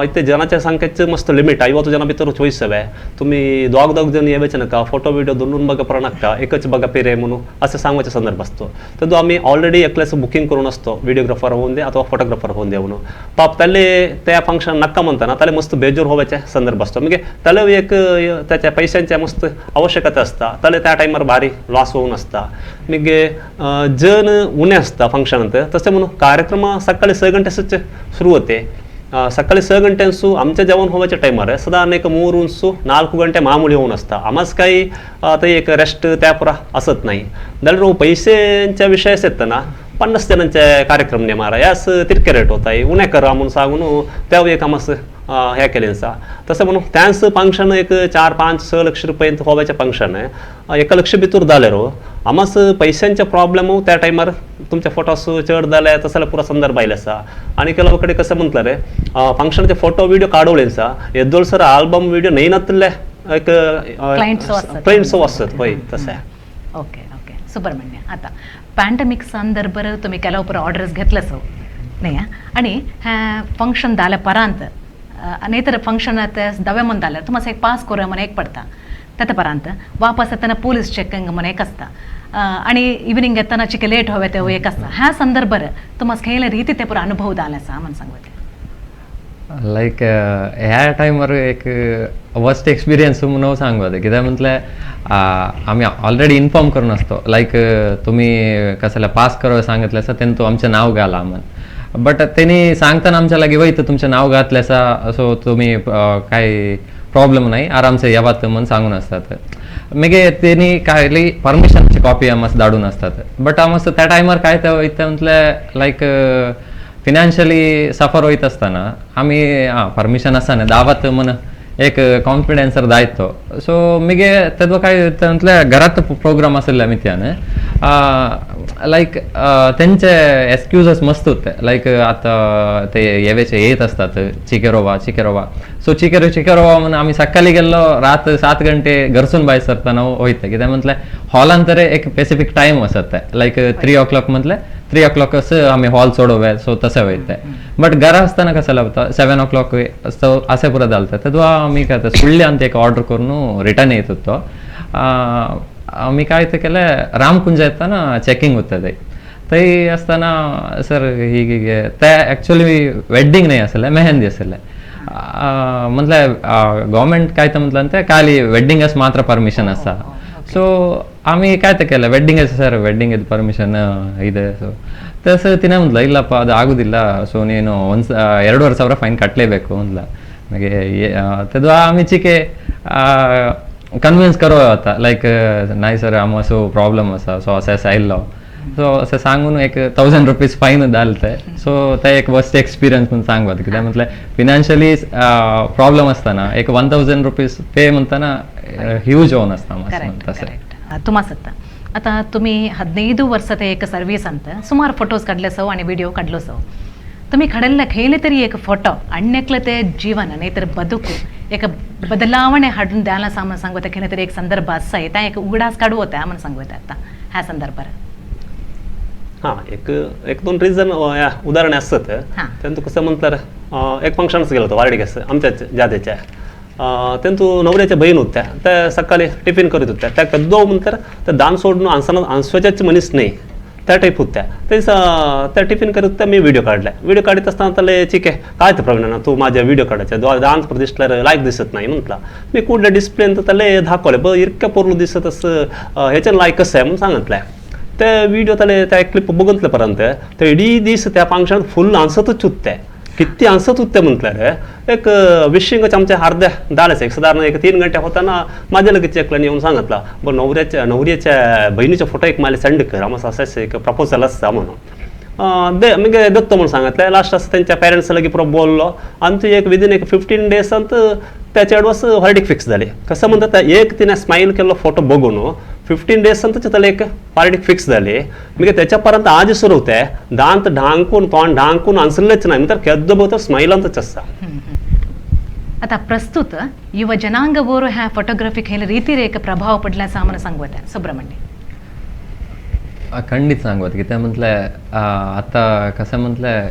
इथे जनाच्या संख्येचं मस्त लिमिट 50 जणां भितर चॉईस हवे तुम्ही दोग जण येवचे नका फोटो व्हिडिओ दोन बघा पडा नाका एकच बघा पिरे म्हणून असं सांगवायचा संदर्भ असतो. तद्वा आम्ही ऑलरेडी एकल्याचं बुकिंग करून असतो व्हिडिओग्राफर होऊन दे अथवा फोटोग्राफर होऊन दे म्हणून पाप त्याले त्या फंक्शन नका म्हणताना त्याला मस्त बेजोर व्हायचा संदर्भ असतो. म्हणजे त्याला एक त्याच्या पैशांच्या मस्त आवश्यकता असता त्याला त्या टायमार भारी लॉस होऊन असता. मग जण उणे असता फंक्शनानंतर तसे म्हणून कार्यक्रम सकाळी 6 ಗಂಟೆसच सुरू होते. सकाळी 6 ಗಂಟೆसू आमच्या जेवण होवायच्या टायमार साधारण एक 3 4 ಗಂಟೆ मामूली होऊन असता. आम्हाच काही आता एक रेस्ट त्या पुरा असत नाही. जाल्यार पैशांच्या विषय येतं ना 50 जणांचे कार्यक्रम ने मारा यास तिरके रेट होत आहे उन्हे करा म्हणून सांगून त्या एक आम्हाला ह्या केलेसा. तसं म्हणून त्यांचं फंक्शन एक 4-5-6 लक्ष रुपये व्हायचे फंक्शन आहे 1 लक्ष भितर जालेरो आमास पैशांचे प्रॉब्लेम त्या टायमार तुमच्या फोटोस चड जाले तसले पुरो संदर्भ आयले आसा आनी केलो कडेन कशें म्हणटले रे फंक्शनाचे फोटो व्हिडिओ काडवले आसा येदोळ सर आल्बम व्हिडिओ नेयनातले एक क्लायंट्स वचत पळय तशें ओके ओके सुब्रमण्य आता पॅन्डमिक संदर्भार तुम्ही केलो पुरो ऑर्डर्स घेतलेसो न्ही आणि हे फंक्शन जाल्या परांत नाहीतर फंक्शन दवे म्हणून जाल्यार तुम्हाला एक पास करूया म्हणून एक पडता त्यात परांत वापस येताना पोलीस चेकिंग म्हणून एक आसता आणि इव्हिनिंग येताना चिके लेट हवे ते एक आसता ह्या संदर्भार तुम्हाला खंयले रीती ते पुरो अनुभव जाले आसा म्हणून सांगता लायक ह्या टायमार एक वर्स्ट एक्सपिरियन्स म्हणून सांगता कित्याक म्हटल्यार आमी ऑलरेडी इन्फॉर्म करून आसतो लायक तुम्ही कसले पास करो सांगितले आसा तेन्ना तूं आमचें नांव घाला म्हण बट तेणी सांगतना आमच्या लागी वयता तुमचें नांव घातलें आसा सो तुमी कांय प्रॉब्लेम नाही आरामसे येवात म्हणून सांगून असतात मागे तेणी कायली परमिशनची कॉपी आमस धाडून असतात बट आमस त्या टायमार काय ते वयता म्हटल्यार लायक फिनान्शियली सफर वयता आसतना आमी परमिशन आसना दावत म्हण एक कॉन्फिडेन्सर दायतो सो मगे तेदो काय म्हटल्यार घरात प्रोग्राम आसले मित्यान लायक तेंचे एक्सक्यूजस मस्त होते लायक आतां ते येवेचे येत असतात चिकेरोवा सो चिकेरोवा म्हणून आमी सकाळी गेल्लो रात 7 घंटे घरसून भायर सरतना वयता कित्याक म्हटल्यार हॉलान तर एक स्पेसिफीक टायम आसता लायक 3 o'clock म्हटल्यार 3 o'clock आमी हॉल सोडोवे सो तशें वयता बट घरा आसतना कशें लागता 7 o'clock सो अशें पुरो जालता तेदो आमी काय सुळ्ळ्यान एक ऑर्डर करून रिटर्न येत होतो आमी काय ते केले रामकुंज येताना चेकिंग होता थंय आसतना सर ही ते एक्चुअली वेडिंग नाही आसले मेहंदी आसले म्हटल्यार गव्हर्मेंट काय ते म्हटलं ते खाली वेडिंगस मात्र परमिशन आसा सो आमी काय ते केले वेडिंग ಸರ್ ವೆಡ್ಡಿಂಗ್ ಇದು ಪರ್ಮಿಷನ್ ಇದೆ ಸೊ ತಸ ತಿನ್ನ ಮುಂದ್ಲ ಇಲ್ಲಪ್ಪ ಅದು ಆಗುದಿಲ್ಲ ಸೊ ನೀನು 2,500 ಫೈನ್ ಕಟ್ಟಲೇಬೇಕು ಅಂದ್ಲ ನನಗೆ ತದು ಆಮಿ ಚಿಕೆ कन्विन्स करो आता लायक नाही सर आमकां सो प्रॉब्लम आसा सो असें आयिल्लो सो अशें सांगून एक 1,000 रुपीज फायन घाल ते सो ते एक वर्स्ट एक्सपिरियन्स म्हणून सांगता कित्याक म्हटल्यार फिनान्शियली प्रॉब्लम आसतना एक 1,000 रुपीज पे म्हणटाना ह्यूज ओन आसता तशें तुम्हा सत्ता आता तुम्ही 15 वर्ष ते एक सर्व्हिस अंत सुमार फोटोज काढले सो आणि व्हिडिओ काढलो सो तुम्ही काढलेला खैले तरी एक फोटो अन्यक्ल ते जीवन नाहीतर बदुकू एक बदलावणे हाडून द्यायला सांगता खैले तरी एक संदर्भ असा आहे त्या एक उगडास काढू होता म्हणून सांगता आता ह्या संदर्भात हां एक दोन रिझन उदाहरण असतात त्यांतू कसं म्हणतात एक फंक्शनच गेलो होतो वारडिगेस आमच्या जादेच्या तेंतू नवऱ्याच्या बहीण होत्या त्या सकाळी टिफिन करीत होत्या त्या कद्दो म्हणतात त्या दान सोडून आन्सवाच्याच मनीस नाही त्या टाईप होत्या त्या टिफिन करीत त्या मी व्हिडिओ काढल्या व्हिडिओ काढत असताना त्याला चिके काय ते प्रवीण तू माझ्या व्हिडिओ काढायच्या डान्स प्रतिष्ठल्यार लायक दिसत नाही म्हटला मी कुठल्या डिस्प्लेन तर त्याला दाखवले ब इतक्या पोरलो दिसत असं ह्याच्यानं लायक कसं आहे म्हणून सांगितलंय त्या व्हिडिओ त्याला त्या क्लिप बघितले पर्यंत ते इडी दीस त्या फंक्शनात फुल आन्सतच होत्या किती आन्सत होत्या म्हटल्यार एक विशिंगच आमच्या अर्ध्या झाल्याच एक साधारण एक 3 घंटे होताना माझ्या लगेच चेकला येऊन सांगितला ब नवऱ्याच्या बहिणीचा फोटो एक मला सेंड कर आम्हाला असं एक प्रपोजल असता म्हणून मी दत्तो म्हणून सांगितलं लास्ट असं त्यांच्या पॅरेंट्स लगे पुरो बोललो आणि ते एक विदिन एक 15 days त्याच्या ॲडवान्स व्हर्डिक्ट फिक्स झाले कसं म्हणतात एक तिने स्माईल केलेला फोटो बघून 15 days त्याला एक व्हर्डिक्ट फिक्स झाले मी त्याच्यापर्यंत आज सुरू होते दांत ढांकून तोंड ढांकून आन्सरलेच नाही तर केद्दो बहुत स्माईलांतच असता आता प्रस्तुत युव जनांगवर ह्या फोटोग्राफी खेळ रीतीर एक प्रभाव पडल्याचा आम्हाला सांगवत सुब्रमण्य खंडित सांगवत की त्या म्हटलं आता कसं म्हटलं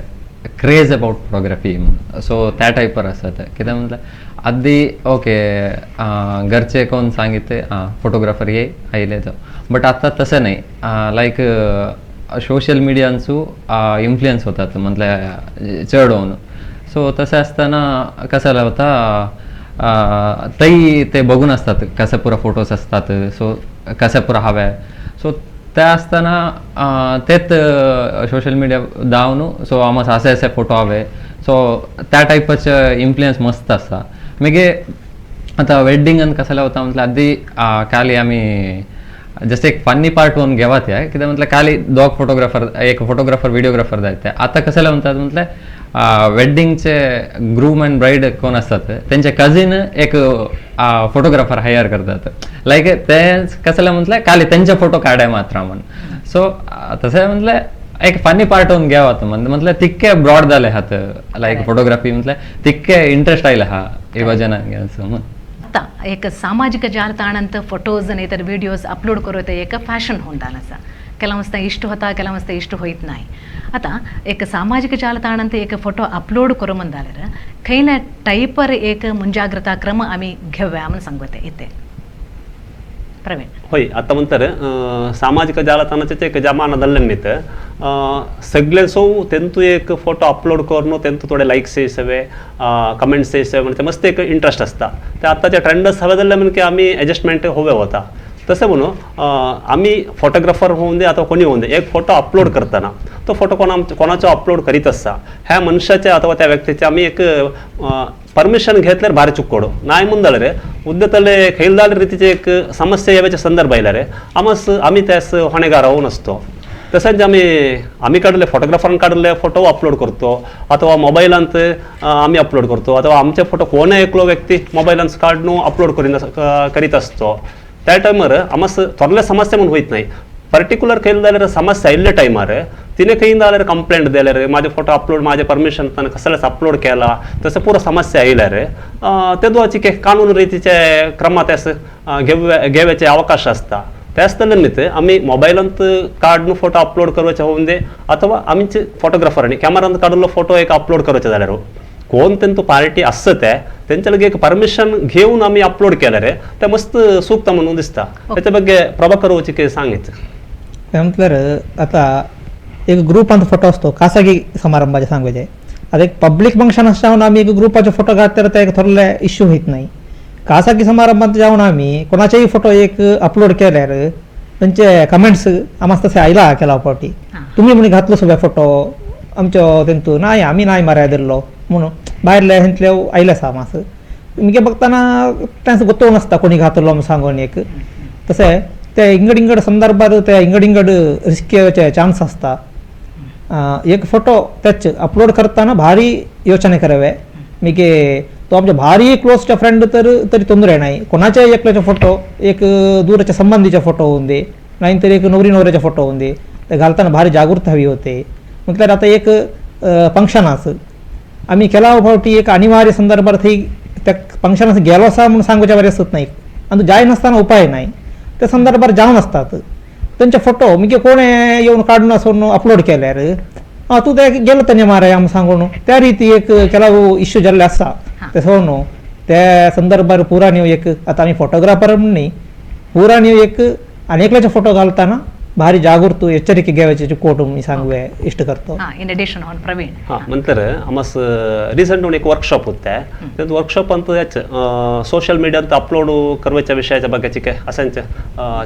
क्रेज अबाउट फोटोग्राफी सो त्या टाईपवर असतात कित्याक म्हटलं आधी ओके घरचे कोण सांगितले फोटोग्राफर ये आयले तो बट आता तसं नाही लाईक सोशल मिडियांचो इन्फ्लुयन्स होतात म्हटलं चढ होऊन सो तसं असताना कसं होता तई ते बघून असतात कसे पुरा फोटोज असतात सो कसे पुरा हवे सो त्या असताना तेच सोशल मीडिया दावन सो आम्हाला असे असे फोटो हवे सो त्या टाईपचे इन्फ्लुयन्स मस्त असता मागे आता वेडिंगान कसं होता म्हटलं आधी खाली आम्ही जस्ट एक फन्नी पार्ट वन घेवात या कित्याक म्हटलं खाली दोग फोटोग्राफर एक फोटोग्राफर व्हिडिओग्राफर जायते आता कसं म्हणतात म्हटलं वेडिंगचे ग्रूम अँड ब्राईड कोण असतात त्यांचे कझिन एक फोटोग्राफर हायर करतात लाईक ते कसं म्हटलं खाली त्यांचे फोटो काढाय मात्र म्हण सो तसं म्हटलं एक फनी पार्ट होऊन घ्यावा म्हटलं तितके ब्रॉड झाले हात लाईक फोटोग्राफी म्हटलं तितके इंटरेस्ट आयला हा योजना घ्यायचं आता एक ಸಾಮಾಜಿಕ ಜಾಲತಾಣ ಅಂತ ಫೋಟೋಸ್ ನೇತರ ವಿಡಿಯೋಸ್ ಅಪ್ಲೋಡ್ करोते एक फॅशन होऊन जाणार असा केला मस्त इष्ट होता केला मस्त इष्ट होईत नाही आता एक सामाजिक जालताण ಅಂತ एक फोटो अपलोड करू म्हणल्यार खैल्या टाईपर एक ಮುಂಜಾಗ್ರತಾ क्रम आम्ही घेऊया म्हणून सांगते इथे प्रवीण होय आता म्हणतर सामाजिक जालताणाचे एक जमानादल्लेनित सगळे सो तेंतू एक फोटो अपलोड करून तेंतू थोडे लाईक्स येसवे कमेंट्स येसवे म्हणजे मस्त एक इंटरेस्ट असता ते आताच्या ट्रेंडस हवे जाल्ले म्हणजे आम्ही ॲडजस्टमेंट हवे होता तसं म्हणून आम्ही फोटोग्राफर होऊन दे अथवा कोणी होऊन दे एक फोटो अपलोड करताना तो फोटो कोणाचो अपलोड करीत असता ह्या मनुष्याच्या अथवा त्या व्यक्तीचे आम्ही एक परमिशन घेतल्यार भारी चुक्कोडू नाही म्हणून जाल्यार उद्देतले खैलदार रीतीचे एक समस्या येवचे संदर्भ आयल्यार आम्ही त्यास होणेगार होऊन असतो तसंच आम्ही काढले फोटोग्राफरान काढले फोटो अपलोड करतो अथवा मोबाईलांत आम्ही अपलोड करतो अथवा आमचे फोटो कोण एकलो व्यक्ती मोबाईलांत काढून अपलोड करीत असतो त्या टायमार आमस थोरले समस्या म्हणून होईत नाही पर्टिक्युलर केलं जाल्यार समस्या आयिल्ल्या टायमार तिने खंय जाल्यार कंप्लेंट दिल्यार माझे फोटो अपलोड माझे परमिशन कसलेच अपलोड केला तसं पुरो समस्या आयल्यार तेदुआची कानून रीतीचे क्रम त्यास घेवचे अवकाश असता त्याच तरेन आम्ही मोबाईलांत काढून फोटो अपलोड करवचे होऊन दे अथवा आमचे फोटोग्राफरांनी कॅमेरांत काढलेलो फोटो एक अपलोड करवचे जाल्यार कोण तेंतू पार्टी असत त्यांच्या लगे एक परमिशन घेऊन आम्ही अपलोड केल्यार ते मस्त सूक्त म्हणून दिसता त्याच्या ಬಗ್ಗೆ प्रभाकर वचिके सांगायचं म्हटल्यार आता एक ग्रुपांत फोटो असतो खासगी समारंभाचे सांगूचे आता एक पब्लिक फंक्शन असल्यावर आम्ही एक ग्रुपाचे फोटो घातल्यार ते एक थोडले इश्यू होत नाही खासगी समारंभात जाऊन आम्ही कोणाचेही फोटो एक अपलोड केल्यार त्यांचे कमेंट्स आम्हाला तसे आयला केला फावटी तुम्ही म्हणे घातलो सगळे फोटो आमच्यो तेंतू नाही आम्ही नाही माराय दिल्लो म्हणून भायरले हेंतले आयले सा मास तुमगे बघताना त्यांचं गोतव नसता कोणी घातलो म्हणून सांगून एक तसे ते इंगड संदर्भात ते इंगड रिस्कीचे चान्स असता एक फोटो त्याच अपलोड करताना भारी योचने करावे मिगे तो आमच्या भारी क्लोजच्या फ्रेंड तरी ತೊಂದರೆ नाही कोणाच्या एकल्याचे फोटो एक दूरच्या संबंधीचे फोटो होऊन दे नाहीतर एक नवऱ्याचे फोटो होऊन दे ते घालताना भारी जागृत हवी होते म्हटल्यार आता एक फंक्शन असं आम्ही केला फावटी एक अनिवार्य संदर्भात त्या फंक्शनास गेलो असा म्हणून सांगूच्या बरेच असत नाही आणि जाय नसताना उपाय नाही त्या संदर्भात जाऊन असतात त्यांचे फोटो मी कोण येऊन काढून असं अपलोड केल्यार तू ते गेलो त्याने माराय आम सांगून त्या रीती एक ಕೆಲವು इश्यू जाल्ले आसा ते सोडून त्या संदर्भात पुरा न्यू एक आता आम्ही फोटोग्राफर म्हणून पुरा न्यू एक अनेकल्याचे फोटो घालताना भारी जागृत एಚ್ಚರಿಕೆ घेवचे कोट मी सांगू इष्ट करतो इन एडिशन ऑन प्रवीण नंतर आमस रिसेंट एक वर्कशॉप होते त्यात वर्कशॉप अंत सोशल मीडियात अपलोड करवायच्या विषयाच्या बघायची काय असांच्या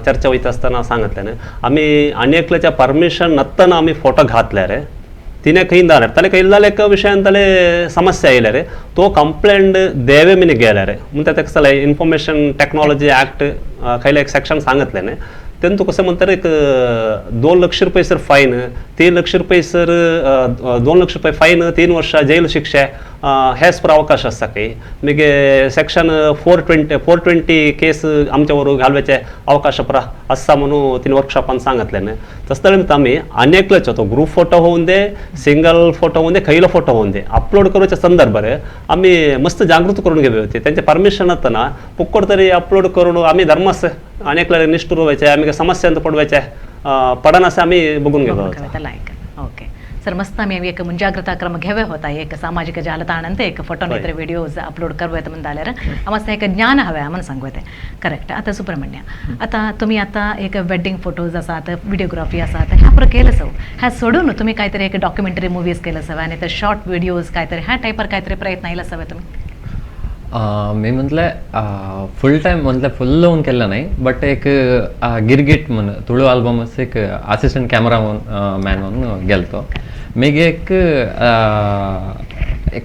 चर्चा होत असताना सांगितल्याने आम्ही अनेकल्याच्या परमिशन नसताना आम्ही फोटो घातल्या रे तिने खंय जाल्यार ताले खंय एक विशयान ताले समस्या आयल्या रे तो कंप्लेंट देवे मिनी गेल्या रे म्हणटा ताका इन्फॉर्मेशन टेक्नॉलॉजी ऍक्ट खंयला एक सेक्शन सांगितल्याने तेंतू कसं म्हणतात एक 2 लाख रुपये सर फाईन 3 लाख रुपये सर 2 लाख रुपये फाईन 3 वर्ष जेल शिक्षा हेच पर अवकाश असता काही म्हणजे सेक्शन 420 केस आमच्यावर घालवायचे अवकाश पर असा म्हणून तिने वर्कशॉपान सांगितल्याने तसं आम्ही अनेकलेच होतो ग्रुप फोटो होऊन दे सिंगल फोटो होऊन दे खैलो फोटो होऊन दे अपलोड करवायच्या संदर्भात आम्ही मस्त जागृत करून घेवे होते त्यांचे परमिशन असताना पुक्कड तरी अपलोड करून आम्ही धर्मास अनेकला निष्ठुर व्हायचे आम्ही समस्यांत पडवायचे पडन असं आम्ही बघून घेतो ओके सर मस्त आम्ही एक ಮುಂಜಾಗ್ರತಾ क्रम घेवे होता एक सामाजिक जालताण ಅಂತ एक फोटो नाहीतर व्हिडिओज अपलोड करवत म्हणून जाल्यार आम्हाला एक ज्ञान हवे म्हणून सांगवते करेक्ट आता सुब्रमण्य आता तुम्ही आता एक वेडिंग फोटोज आसात व्हिडिओग्राफी आसात ह्या पर केलं सव ह्या सोडून तुम्ही काहीतरी एक डॉक्युमेंटरी मुव्हीज केलं सव आणि तर शॉर्ट व्हिडिओज काहीतरी ह्या टाईपर काहीतरी प्रयत्न आयला सवय तुम्ही मी म्हटलं फुल टाइम म्हटलं फुल लावून केलं नाही बट एक गिरगिट म्हणून तुळू अल्बमच एक असिस्टंट कॅमेरा मॅन म्हणून गेलतो मी एक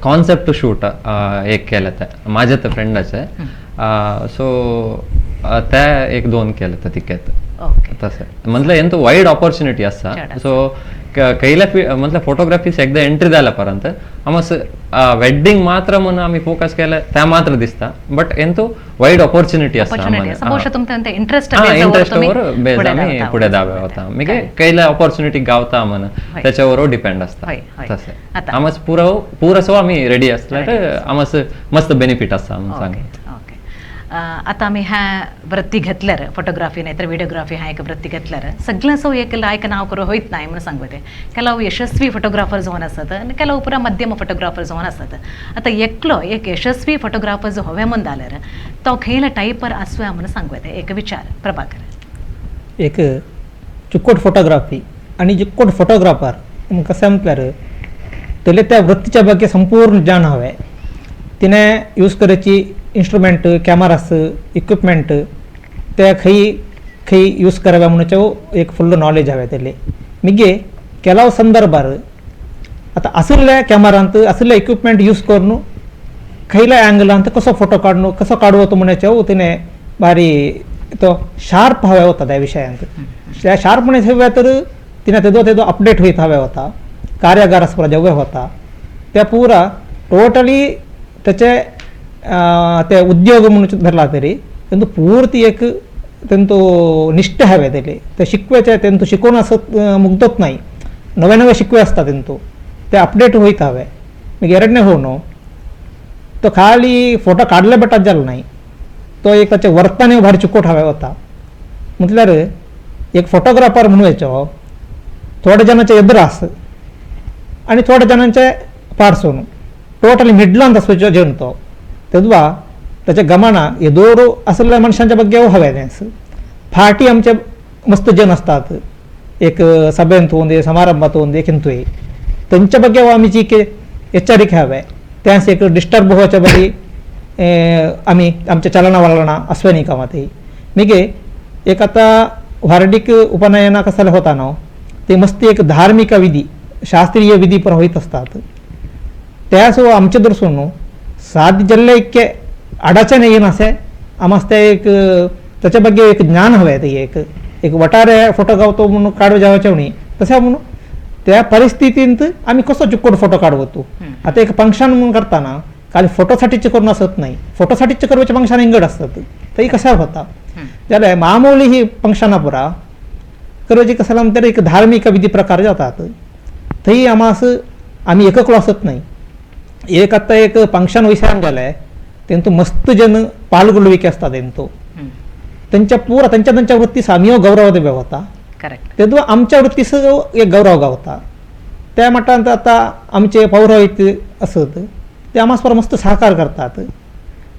कॉन्सेप्ट शूट एक केलं तर माझ्या तर फ्रेंडाचे सो त्या एक 2 केलं तर तिकेत तसं म्हटलं ಎಂತ ವೈಡ್ ಆಪರ್ಚುನಿಟಿ असता सो कैला मतलब फोटोग्राफीस एकदा एंट्री जाल्यापर्यंत आमस वेडिंग मात्र म्हणून आम्ही फोकस केलं त्या मात्र दिसता बट एंतू वाईड ऑपॉर्च्युनिटी बहुशः तुमचं इंटरेस्ट इंटरेस्ट वर बेस आम्ही पुढे दावे होता मी कैला ऑपॉर्च्युनिटी गावता म्हण त्याच्यावर डिपेंड असता तसे आमस पुरसो आम्ही रेडी असल्यार आमस मस्त बेनिफिट असता म्हणून सांग आता आम्ही ह्या वृत्ती घेतल्यार फोटोग्राफी नाहीतर व्हिडिओग्राफी ह्या एक वृत्ती घेतल्यार सगळ्यांसो एक लायक नाव करू होईत नाही म्हणून सांगते ಕೆಲವು यशस्वी फोटोग्राफर जावन असतात आणि ಕೆಲವು पुरा मध्यम फोटोग्राफर जावन असतात आता एकलो एक यशस्वी फोटोग्राफर जो हवे म्हणून जाल्यार तो खैला टाईपर आसुया म्हणून सांगते एक विचार प्रभाकर एक चिक्कोट फोटोग्राफी आणि चिक्कोट फोटोग्राफर कसं म्हटल्यार त्याला त्या वृत्तीच्या ಬಗ್ಗೆ संपूर्ण ज्ञान हवे तिने यूज करायची इन्स्ट्रुमेंट कॅमेरास इक्विपमेंट त्या खै यूज कराव्या म्हणून एक फुल्ल नॉलेज हवे त्याला मिगे ಕೆಲವು संदर्भार आता असल्या कॅमेरांत असल्या इक्विपमेंट यूज करून खैल्या अँगलांत कसो फोटो काढणं कसो काढवतो म्हणून तिने भारी तो शार्प हवा होता त्या विषयांत त्या शार्पनेस हव्या तर तिने तेदो अपडेट होईत हव्या होता कार्यागारास पुरा जेव्हा होता त्या पुरा टोटली त्याचे ते उद्योग म्हणून धरला तरी तेंतु पूर्ती एक तेंतु निष्ठे हवे त्याले ते शिकवायचे तेंतु शिकवून असं मुग्धत नाही नवे नवे शिकवे असतात तेंतु ते अपडेट होईत हवे मी ಎರಡನೇ होणं तो खाली फोटो काढले बटात झाला नाही तो एक त्याचे वर्तन भारी चिकोट हवे होता म्हटल्यार एक फोटोग्राफर म्हणून थोड्या जणांचे एदरास आणि थोड्या जणांचे पार्सोन टोटली मिडलांत असो जेवण तो तेदवा त्याच्या गमाना एदोरू असलेल्या मनशांच्या ಬಗ್ಗೆ हवे फाटी आमचे मस्त जन असतात एक सभेंत होऊन दे समारंभात होऊन दे किंतु त्यांच्या ಬಗ್ಗೆ आम्ही जी के एच्चारिक हवे त्यास एक डिस्टर्ब व्हायच्या बरी आम्ही आमच्या चलना वलना अस्वनी कामातही मिगे एक आता वार्डिक उपनयना कसाला होता ना ते मस्त एक धार्मिक विधी शास्त्रीय विधी पर होईत असतात त्यास आमचे दर्शून साध्य जल्ले इतके अडचण येईन असे आम्हाला त्या एक त्याच्या ಬಗ್ಗೆ एक ज्ञान हवं आहे ते एक वटारे फोटो गावतो म्हणून काढू जावाच्या नाही तशा म्हणून त्या परिस्थितीत आम्ही कसो चिक्कोट फोटो काढवतो आता एक फंक्शन म्हणून करताना खाली फोटोसाठीचे करून असत नाही फोटोसाठीचे करवायचे फंक्शन इंगड असतात तरी कशा होता त्याला मामूली ही फंक्शना पुरा करवायची कशाला म्हणतात एक धार्मिक विधी प्रकार जातात तरी आम्ही एककलो असत नाही एक आता एक फंक्शन विषयान झालाय तेंतु मस्त जन पालगुलविके असतात त्यांच्या पुरा त्यांच्या वृत्तीस आम्ही गौरव देवे होता करेक्ट तेव्हा आमच्या वृत्तीस एक गौरव गावता त्या मटांत आता आमचे पौरोहित असत ते आम्हाला मस्त सहकार करतात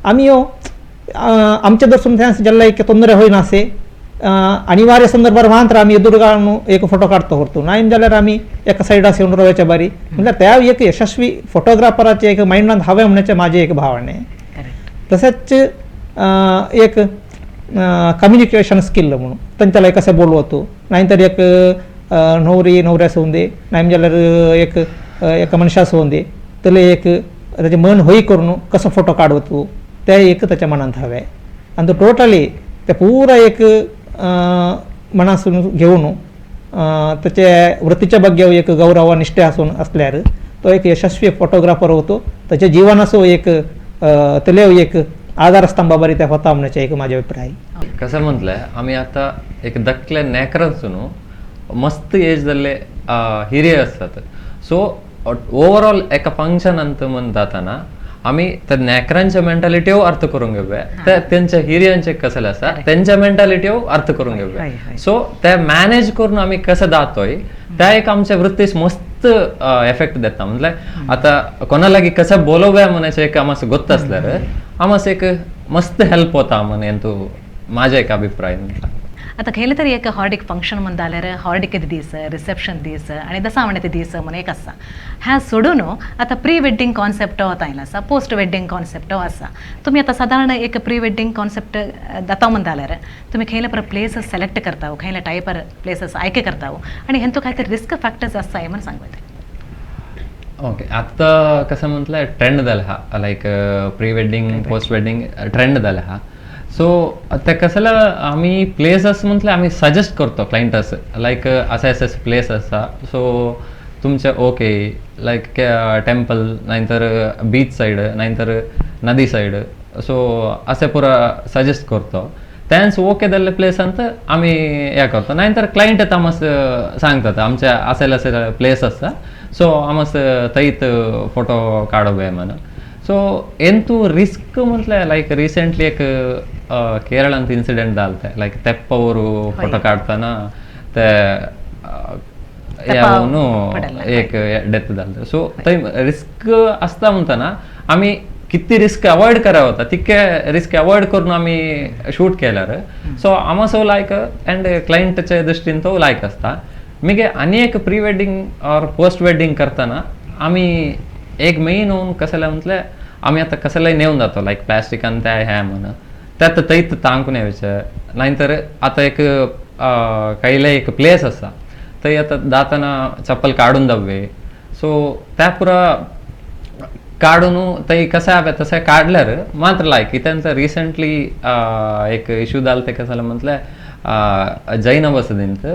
आम्ही आमच्या दर्शन ज्याला एक ತೊಂದರೆ होईन असे अनिवार्य संदर्भात मात्र आम्ही एदुरगाळून एक फोटो काढतो होतो नाही जाल्यार आम्ही एका साईडास येऊन रव्याच्या बारी म्हणजे त्या एक यशस्वी फोटोग्राफराचे एक माइंडात हवे म्हणण्याचे माझे एक भावने तसेच एक कम्युनिकेशन स्किल म्हणून त्यांच्याला कसं बोलवतो नाहीतर एक नवऱ्यास होऊन दे नाही जाल्यार एक एका मनशास होऊन दे त्याला एक त्याचे मन होई करून कसं फोटो काढवतो त्या एक त्याच्या मनात हवे आणि तो टोटली त्या पुरा एक मनासून घेऊन त्याच्या वृत्तीच्या ಬಗ್ಗೆ एक गौरव निष्ठे असून असल्यार तो एक यशस्वी फोटोग्राफर होतो त्याच्या जीवनासो एक त्याला एक आधारस्तंभाबारी त्या होता म्हणण्याचे एक माझे अभिप्राय कसं म्हटलंय आम्ही आता एक दक्कल्या नॅकरसून मस्त एज जाल्ले हिरे असतात सो ओव्हरऑल एका फंक्शन अंत म्हणताना आम्ही त्या नॅकरांच्या मेंटॅलिटीवर अर्थ करून घेऊया त्यांच्या हिरियांचे कसं असता त्यांच्या मेंटॅलिटीवर अर्थ करून घेऊया सो त्या मॅनेज करून आम्ही कसं जातोय त्या एक आमच्या वृत्तीस मस्त एफेक्ट देता म्हटलं आता कोणाला की कसं बोलवूया म्हणायचं एक आम्हाला गोत्त असल्यार आम्हाला एक मस्त हेल्प होता म्हणे तो माझा एक अभिप्राय म्हटलं आता खेळ तरी एक हॉर्डिक फंक्शन म्हणून जाल्यार हॉर्डिकेत दीस रिसेप्शन दीस आणि दसावणे दीस म्हणून एक आसा ह्या सोडून आता प्री वेडिंग कॉन्सेप्ट आयला आसा पोस्ट वेडिंग कॉन्सेप्ट आसा तुम्ही आता साधारण एक प्री वेडिंग कॉन्सेप्ट जाता म्हणून जाल्यार तुम्ही खैले पर प्लेसेस सिलेक्ट करता खैले टायपर प्लेसेस आयके करता आणि हेंतू काहीतरी रिस्क फॅक्टर्स आसता म्हणून सांगता ओके आता कसं म्हटलं ट्रेंड झाला हा like pre wedding post wedding trend झाला हा सो ते कसला आम्ही प्लेसेस म्हटलं आम्ही सजेस्ट करतो क्लायंटस लाईक असे प्लेस असा सो तुमचे ओके लाईक टेम्पल नाहीतर बीच साईड नाहीतर नदी साईड सो असे पुरा सजेस्ट करतो त्यांस ओके जाल्ले प्लेस ಅಂತ आम्ही या करतो नाहीतर क्लायंट आमस सांगतात आमच्या असे प्लेस असता सो आमस थंयत फोटो काडोबे म्हणून सो ಎಂತೂ ರಿಸ್ಕ್ म्हटलं लाईक रिसेंटली एक केरळांत इन्सिडेंट जालते लाईक तेप्प ಅವರು फोटो काढताना ते यावून एक डेथ झालं सो थंय रिस्क असता म्हणताना आम्ही किती रिस्क अवॉइड करा होता तितके रिस्क अवॉइड करून आम्ही शूट केल्यार सो आमचो लायक अँड क्लायंटच्या दृष्टीन तो लायक असता मिगे आनी एक प्री वेडिंग और पोस्ट वेडिंग करताना आम्ही एक मेन होऊन कसला म्हटलं आम्ही आता कसलाही नेऊन जातो लाईक प्लॅस्टिकान त्या ह्या म्हणून त्यात तैत तांकून यायचं नाहीतर आता एक काहीला एक प्लेस असा थंय आता जाताना चप्पल काढून जावे सो त्या पुरा काढून थंय कशें हांवें तशें काडल्यार मात्र लायक त्यांचं रिसेंटली एक इश्यू जालो ते कसं म्हटल्यार जैन बसदींत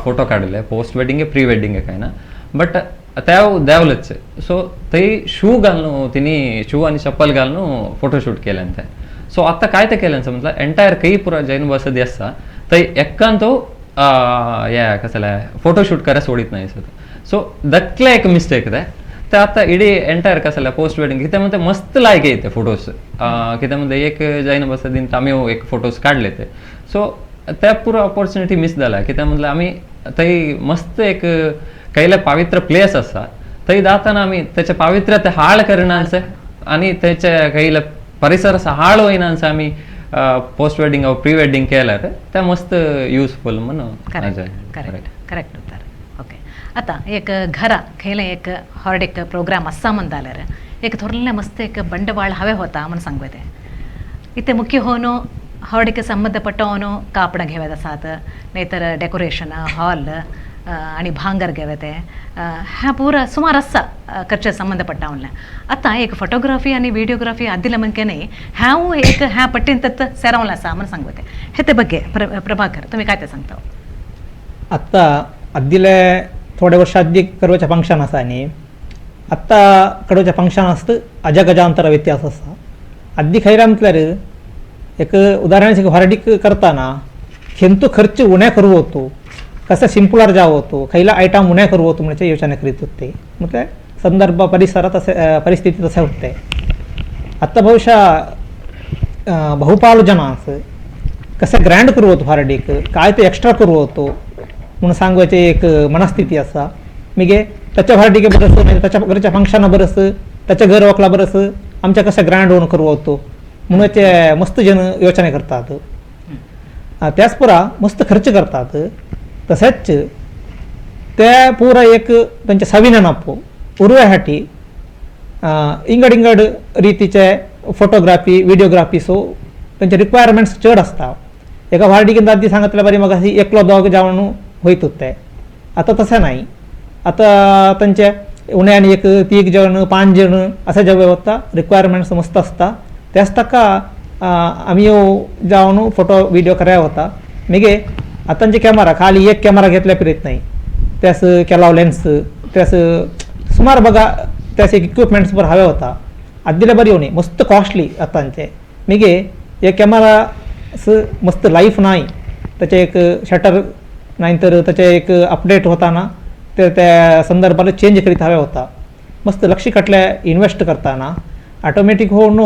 फोटो काडले पोस्ट वेडिंग प्री वेडिंग काय ना बट त्या देवलच सो थंय शू घालून तिने शू आणि चप्पल घालून फोटोशूट केल्यान ते सो आता काय ते केल्यान म्हटल्यार एंटायर कई पुरा जैन बसदी आसा थंय एक्कान तो या कसला फोटोशूट करा सोडीत नाही सो दटले एक मिस्टेक ते आता इडी एंटायर कसला पोस्ट वेडिंग कित्याक म्हणते मस्त लायक येते फोटोज कित्याक म्हणते एक जैन बसदीन आम्ही एक फोटोज काढले ते सो त्या पुरो ऑपॉर्च्युनिटी मिस जाला कित्याक म्हटल्यार आम्ही थंय मस्त एक कैले पवित्र प्लेस असा थंय जाताना आम्ही त्याचे पावित्र्य ते हाळ करिनाचे आणि त्याचे कैले परिसर हाळ होईनाचे आम्ही पोस्ट वेडिंग और प्री वेडिंग केल्यार ते मस्त युजफुल म्हणून करेक्ट उत्तर ओके आता एक घरा खैले एक हॉर्डिक प्रोग्राम असा म्हण जाल्यार एक थोरले मस्त एक ಬಂಡವಾಳ हवे होता म्हणून सांगते इथे मुख्य होनो हॉर्डिक संबंधपट्टवनो कापड घेवत आसात नाहीतर डेकोरेशन हॉल आणि भांगर घेवते ह्या पुरा सुमार असा खर्च संबंधपट्टवल्या आता एक फोटोग्राफी आणि व्हिडिओग्राफी आदिला म्हणकेने ह्याव एक ह्या पट्टीन तत् सेरवला असा म्हणून सांगते हे ते बघे प्रभाकर तुम्ही काय ते सांगता आत्ता अद्दिले थोडे वर्ष आधी करवच्या फंक्शन असा आणि आत्ता कडवच्या फंक्शन असतं अजगजांतर व्यत्यास असा अद्दी खैरा म्हटल्यार एक उदाहरणाची हॉर्डिक करताना खेंतू खर्च उण्या करू होतो कसं सिंपलर जावं होतो खैला आयटम उण्या करू होतो म्हणजे योजना करीत होते म्हणजे संदर्भ परिसरात असे परिस्थिती तसे होते आत्ता बहुशः बहुपाल जनास कसं ग्रँड करू होतो हॉर्डिक काय ते एक्स्ट्रा करू होतो म्हणून सांगवायचे एक मनस्थिती असा मिगे त्याच्या हॉर्डिके बरस म्हणजे त्याच्या घरच्या फंक्शना बरस त्याच्या घर वकला बरस आमच्या कसं ग्रँड होऊन करू होतो म्हणून ते मस्त जन योचना करतात त्याच पुरा मस्त खर्च करतात तसेच त्या पुरा एक त्यांच्या सविना नापो उर्व्यासाठी इंगड इंगड रीतीचे फोटोग्राफी व्हिडिओग्राफी सो त्यांचे रिक्वायरमेंट्स चड असतात एका हॉर्डिकेंत आधी सांगितल्या बरी मग एकलो दोग जावन होईत होते आता तसं नाही आता त्यांचे उण्याने एक 3 जण 5 जण असं जेव्हा होता रिक्वायरमेंट्स मस्त असता त्याच तका आम्ही जाऊन फोटो व्हिडिओ करायला होता मिगे आतांचे कॅमेरा खाली एक कॅमेरा घेतल्या फिरत नाही त्यास केला लेन्स त्यास सुमार बघा त्यास एक इक्विपमेंट्स बरं हवे होता आदीला बरी होणे मस्त कॉस्टली आतांचे मिगे एक कॅमेरा मस्त लाईफ नाही त्याचे एक शटर नाहीतर त्याचे एक अपडेट होताना ते त्या संदर्भाला चेंज करीत हवे होता मस्त लक्ष कटल्या इन्व्हेस्ट करताना ऑटोमॅटिक होऊन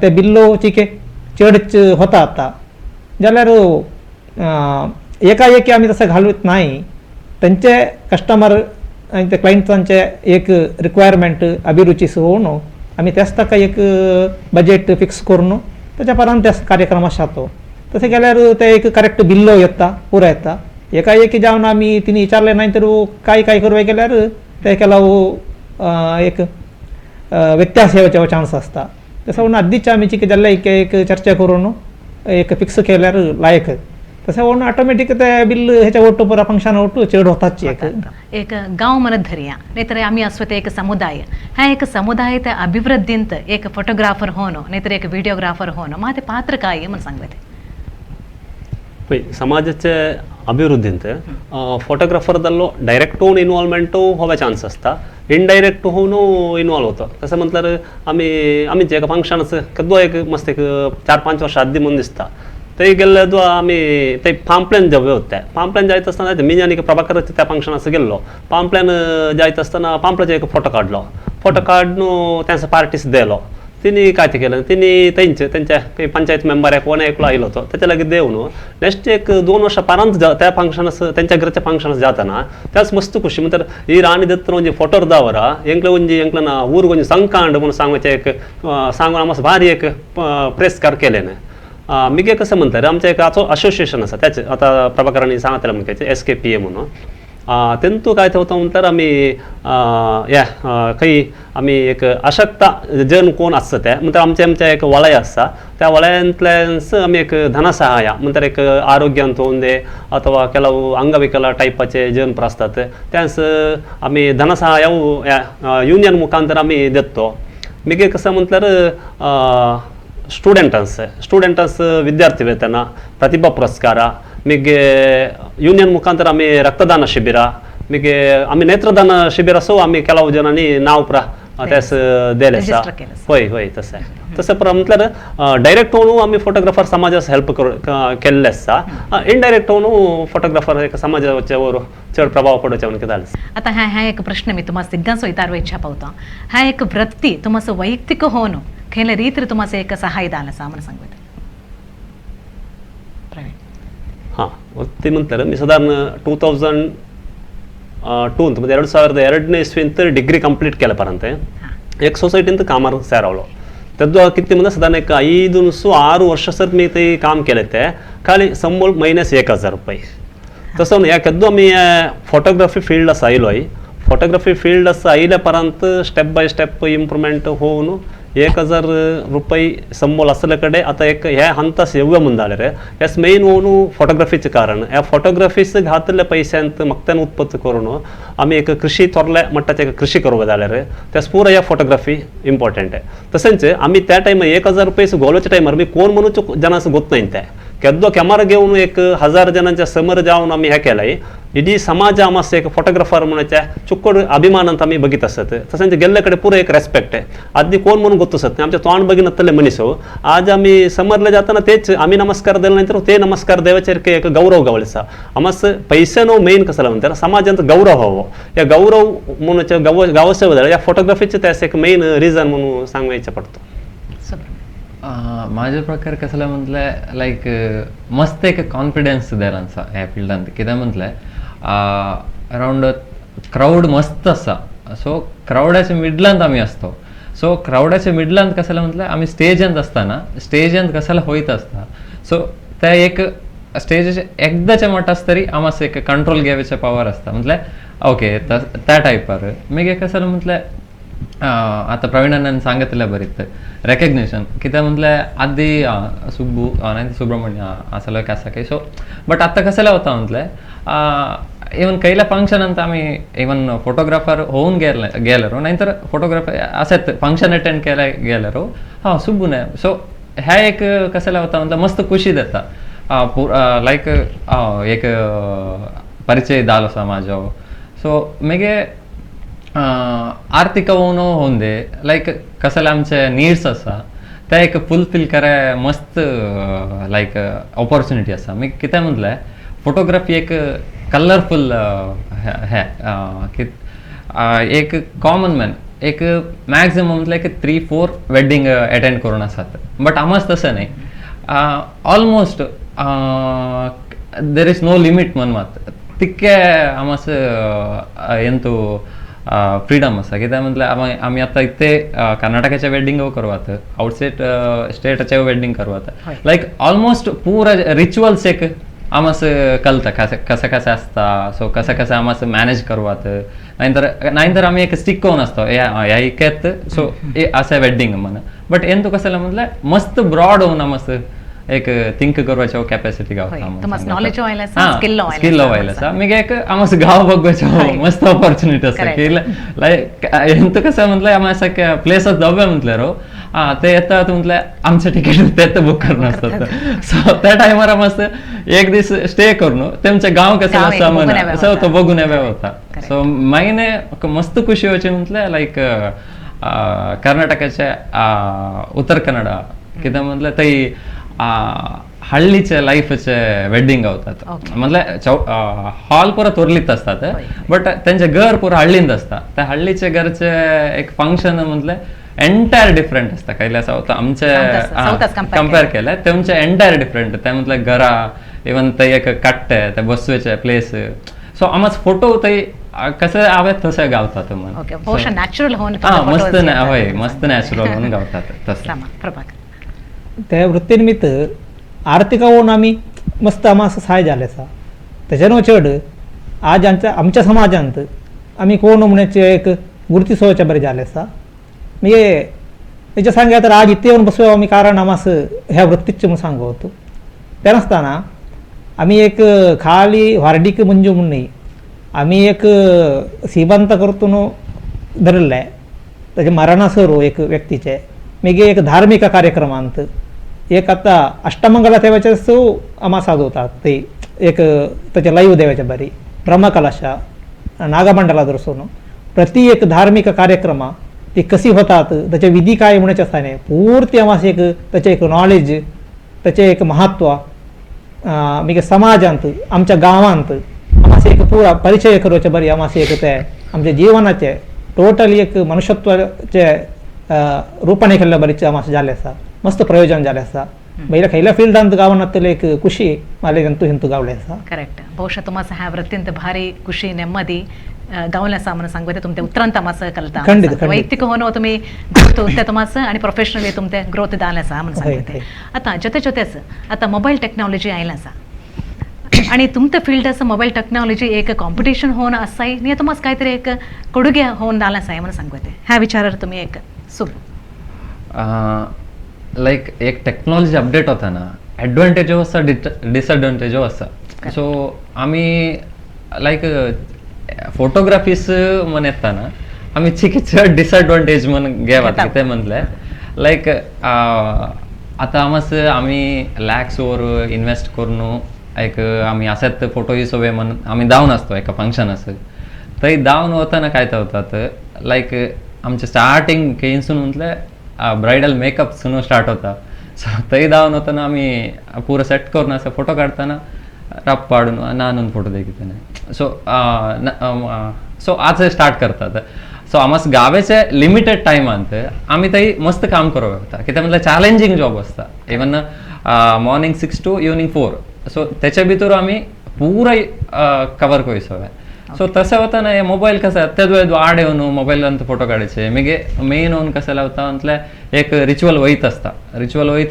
ते बिल्लो चिके चढच होता आता जाल्यार एकाएकी आम्ही तसं घालवत नाही त्यांचे कस्टमर आणि ते क्लायंटांचे एक रिक्वायरमेंट अभिरुचीस होऊन आम्ही त्याच तका एक बजेट फिक्स करून त्याच्यापर्यंत त्या कार्यक्रमात शातो तसे केल्यावर ते एक करेक्ट बिल्लो येता पुरा येता एकाएकी जाऊन आम्ही तिने विचारले नाही तर काय काय करू केल्यावर ते केला एक व्यत्यास येवचे चान्स असता तसं म्हणून आधीच्या आम्ही चिके जाल्ले एक चर्चा करून एक फिक्स केल्यार लायक तसं होऊन ऑटोमॅटिक त्या बिल ह्याच्या ओटो पर फंक्शन ओटो चेड होताच एक गाव म्हणत धरूया नाहीतर आम्ही असतो ते एक समुदाय ह्या एक समुदाय त्या अभिवृद्धींत एक फोटोग्राफर होणं नाहीतर एक व्हिडिओग्राफर होणं मग ते पात्र काय आहे म्हणून सांगते पळय समाजाचे अभिवृद्धींत फोटोग्राफरदल्लो डायरेक्ट होऊन इन्वॉल्वमेंट होवे चान्स असता इनडायरेक्ट होऊन इन्वॉल्व होतो तसं म्हटल्यार आमी जे फंक्शन केदो एक मस्त एक 4-5 वर्सां आदी म्हणून दिसता थंय गेल्ले आमी थंय पांपलेन जेवले होते पांपलेन जायत आसतना मी आनी प्रभाकर त्या फंक्शनाक गेल्लो पांपलेन जायत आसतना पांपलाचो एक फोटो काडलो फोटो काडून त्यांचा पार्टीस दिलो तिने काय ते केलं तिने त्यांच्या पंचायत मेंबर आहे कोण एकलो आयलो तो त्याच्या लागीं देऊन नेक्स्ट एक 2 वर्सां परंत त्या फंक्शनस त्यांच्या घरच्या फंक्शनस जाताना त्याच मस्त खुशी म्हणतर ಈ ರಾಣಿ ದತ್ತನ ಒಂಜಿ ಫೋಟೋ ಇರ್ದವರ ಎಂಕ್ಲ ಊರಿಗೆ ಒಂಜಿ ಸಂಕಾಂಡ್ म्हणून सांगचे एक सांगून आमस भारी एक प्रेस कार केलेने मिगे कसं म्हणतात आमच्या एक असोसिएशन असा त्याचे आता प्रभाकरांनी सांगितलं म्हणजे SKPA म्हणून तेंतू काय ते होतं म्हणल्यार आमी काही आमी एक अशक्ता जन कोण आसता ते म्हणल्यार आमच्या एक वलय आसा त्या वलयांतल्यानच आमी एक धनसहाय म्हणल्यार एक आरोग्यांत होऊन दे अथवा ಕೆಲವು अंगविकल टायपाचे जन आसतात त्यांस आमी धनसहाय युनियन मुखांतर आमी देतो मिगे कसं म्हणल्यार ಸ್ಟೂಡೆಂಟ್ಸ್ ವಿದ್ಯಾರ್ಥಿ ವೇತನ ಪ್ರತಿಭಾ ಪುರಸ್ಕಾರ ಮಿಗೆ ಯೂನಿಯನ್ ಮುಖಾಂತರ ಆಮಿ ರಕ್ತದಾನ ಶಿಬಿರ ಮಿಗೆ आमी नेत्रदान शिबिर असो आमी ಕೆಲವು जणांनी नाव त्यास दिलेसा होय तसं पर म्हटल्यार डायरेक्ट होऊन आमी फोटोग्राफर समाजास हेल्प केल्ले आसा इनडायरेक्ट होऊन फोटोग्राफर एक समाजाच्या वर चड प्रभाव पडोवचे म्हणून कितें आता ह्या एक प्रश्न मी तुम्हाला सिद्धांत विचारवा इच्छा पावता ह्या एक वृत्ती तुम्हाला वैयक्तिक होणं खेळ ರೀತಿ तुम्हाला एक सहाय दान असा म्हणून सांगते हां ते म्हणतात मी साधारण 2002 म्हणजे 2002 इस्वींत डिग्री कंप्लीट केल्या पर्यंत एक सोसायटींत कामार सेरावलो तेदो किती म्हणजे साधारण एक 5-6 वर्ष सर मी ते काम केले ते खाली संबळ महिन्यास 1000 रुपये तसं ह्या केदो मी फोटोग्राफी फील्ड आसा आयलोय फोटोग्राफी फील्ड आसा आयल्या पर्यंत स्टेप बाय स्टेप इम्प्रूवमेंट होऊन 1000 रुपये संबळ असले कडे आता एक ह्या हंतास येऊया म्हणून जाले रे यास मेन होऊन फोटोग्राफीचे कारण ह्या फोटोग्राफीस घातले पैशांत मक्त्यान उत्पत्त करून आम्ही एक कृषी थोरल्या मट्टाचे एक कृषी करूंक जाले रे त्यास पुरा ह्या फोटोग्राफी इम्पॉर्टंट आहे तसेच आम्ही त्या टायमार 1000 रुपये गोलोच्या टायमार मी कोण म्हणून जनांस गोत नाही ते केदो कॅमेरा घेऊन एक 1000 जणांच्या समोर जाऊन आम्ही हे केलंय इडी समाज आमास एक फोटोग्राफर म्हणूच्या चुक्कोड अभिमानांत आम्ही बघित असत तसेच गेल्ल्याकडे पुरं एक रेस्पेक्ट आहे आधी कोण म्हणून गोत असत आमच्या तोंड बघिनतले मनीस आज आम्ही समोरले जाताना तेच आम्ही नमस्कार दिला नंतर ते नमस्कार देवाचेर एक गौरव गावळसा आमास पैशानो मेन कसला म्हणतात समाजांत गौरव हवो या गौरव म्हणून गावस्य बदल या फोटोग्राफीचे त्यास एक मेन रिझन म्हणून सांगायचं पडतो माझ्या प्रकार कसला म्हटलं लाईक मस्त एक कॉन्फिडन्स द्यायला ह्या फिल्डांत कित्याक म्हटलं अराउंड क्राऊड मस्त असा सो क्राऊडाच्या मिडलांत आम्ही असतो सो क्राऊडाच्या मिडलांत कशाला म्हटलं आम्ही स्टेजांत असताना स्टेजांत कशाला होईत असता सो त्या एक स्टेज एकदाच्या मटास तरी आमास एक कंट्रोल घेवचे पावर असता म्हटलं ओके त्या टायपार मी कशाला म्हटलं आता प्रवीणांनी सांगितलं बरीच रेकग्नेशन कित्याक म्हटलं आधी सुब्बू नाही सुब्रमण्य असलं कसं काही सो बट आता कसं होता म्हटलं इवन कैल्या फंक्शनांत आम्ही इवन फोटोग्राफर होऊन गेलेरो नाहीतर फोटोग्राफर असत फंक्शन अटेंड केल्या गेलेरो हां सुब्बू नाही सो ह्या एक कसं होता म्हटलं मस्त खुशी देता लाईक एक परिचय जालो समाजो सो मेगे आर्थिक होऊन दे लाईक कसले आमचे नीड्स असा त्या एक फुलफिल कराय मस्त लाईक ऑपॉर्च्युनिटी असा मी कित्याक म्हटलं फोटोग्राफी एक कलरफुल हे एक कॉमन मॅन एक मॅक्झिमम म्हटलं एक 3-4 वेडिंग अटेंड करून आसात बट आमास तसं नाही almost there is no limit मनमात तितके आमास ಎಂತೂ फ्रीडम असा कित्याक म्हटल्यार आमी आतां इथे कर्नाटकाच्या वेडिंग करवात आउटसाइड स्टेटाचे वेडिंग करवात लाईक ऑलमोस्ट पुरा रिच्युअल्स एक आमास कळता कसं कसं असता सो कसं कसं आमास मॅनेज करवात नाहीतर आम्ही एक स्टिक करून असतो ह्या इकेत सो असं वेडिंग म्हणून बट ಎಂತೂ कसं म्हटलं मस्त ब्रॉड होऊन आमास एक थिंक करपाचो कॅपॅसिटी गावता तुम्हाला नॉलेज व्हायला आसा, स्किल व्हायला आसा मागीर एक आमस गांव बघपाचो मस्त ऑपॉर्च्युनिटी आसा की लायक हेंत कसं म्हटलं आमी असा प्लेस दव्या म्हटल्यार ते येतात म्हटल्यार आमचे तिकेट ते बुक करून असतात सो त्या टायमार मस्त एक दीस स्टे करून तेमचे गांव कसं आसा म्हणून सो तो बघून येवं होता सो मागीर मस्त खुशी होची म्हटल्यार लायक कर्नाटकाचे उत्तर कन्नडा कित्याक म्हटल्यार थंय हळ्ळीचे लाईफचे वेडिंग गावतात म्हटल्यार हॉल पुरो तोरलीत असतात बट त्यांचे घर पुरो हळ्ळींत असता त्या हळ्ळीचे घरचे एक फंक्शन म्हटल्यार एंटायर डिफरंट असता कैले आमचे कंपेर केले तेमचे एंटायर डिफरंट ते म्हटल्यार घरा इवन थंय एक कट्टे ते बसवेचे प्लेस सो आमाच फोटो थंय कसे हांवें तशें गावतात नॅचरल मस्त नॅचरल होऊन गावतात तसं त्या वृत्तीनिमित्त आर्थिक होऊन आम्ही मस्त आम्हा असं सहाय्य झाले आसा त्याच्यानं चड आज आमच्या समाजांत आम्ही कोण म्हणण्याचे एक गुर्ती सोयच्या बरें झाले आसा म्हणजे तेच्या सांगया तर आज इथे येऊन बसलो आम्ही कारण आम्हास ह्या वृत्तीचे म्हणून सांगू होतो त्या नासतना आम्ही एक खाली वार्डीक मंजू म्हणून नाही आम्ही एक सीबांत करतून धरले त्याचे मरणासर एक व्यक्तीचे मागीर एक धार्मिक कार्यक्रमांत एक आता अष्टमंगला देवाचे सो आम्हा साजवतात ते एक त्याचे लाईव्ह देवाच्या बरी ब्रह्मकलशा नागमंडला दर्शवून प्रति एक धार्मिक कार्यक्रमा ती कशी होतात त्याचे विधी काय म्हणण्याचे असताना पूर्ती आम्हाला एक त्याचे एक नॉलेज त्याचे एक महत्व मागीर समाजांत आमच्या गांवांत आम्हाला एक पुरा परिचय करपाचे बरी आम्हाला एक ते आमच्या जिवनाचे टोटली एक मनुष्यत्वाचे रूपाने केल्ल्या बरीचे आम्हाला झाले आसा मस्त प्रयोजन झाले आसा बैला खयल्या फिल्डांत गावांतले एक खुशी मला हिंतू हिंतू गावले आसा करेक्ट ಬಹುಶಃ तुम्हाला ह्या वृत्तींत भारी खुशी ನೆಮ್ಮದಿ गावले आसा म्हणून सांगता तुमचे उत्तरांत आम्हाला कळता वैयक्तिक होऊन तुम्ही ते तुम्हाला आणि प्रोफेशनली तुमचे ग्रोथ जाले आसा म्हणून सांगते आता जते जतेच आता मोबाईल टेक्नॉलॉजी आयला आसा आणि तुमचं फील्ड असं मोबाईल टेक्नॉलॉजी एक कॉम्पिटिशन होऊन असाय नाही तुम्हाला काहीतरी एक कोडुगे होऊन आला असाय म्हणून सांगते ह्या विचारावर तुम्ही एक सुब लाईक एक टेक्नॉलॉजी अपडेट होता ना ॲडव्हान्टेजो आसा डिसएडव्हान्टेजो आसा सो आम्ही लाईक फोटोग्राफीस म्हण येताना आम्ही चड डिसएडव्हान्टेज म्हणून घेवात कितें म्हणलें लाईक आता आम्ही लॅक्स वर इन्वेस्ट करून एक आम्ही असेच फोटो ही सवय म्हणून आम्ही धावून असतो एका फंक्शन असं थंय धावून वताना काय होतात लाईक आमचे स्टार्टिंग केन्सून म्हटल्यार ब्रायडल मेकअप सुनू स्टार्ट होता सो थंय धावून वताना आम्ही पुरो सेट करून असं फोटो काढताना रप पाडून नानून फोटो देखील सो आज स्टार्ट करतात सो आम्हाला गावेचे लिमिटेड टायमांत आम्ही थंय मस्त काम करूं येता कित्याक म्हटल्यार चॅलेंजींग जॉब आसता even morning 6 to evening 4 so त्याच्या भितर आम्ही पुराय कवर करूं सवय सो तसं होता ना हे मोबाईल कसं तेच आड येऊन मोबाईलांत फोटो काढायचे मागीर मेन होऊन कसं लावता म्हटल्यार एक रिच्युअल वयत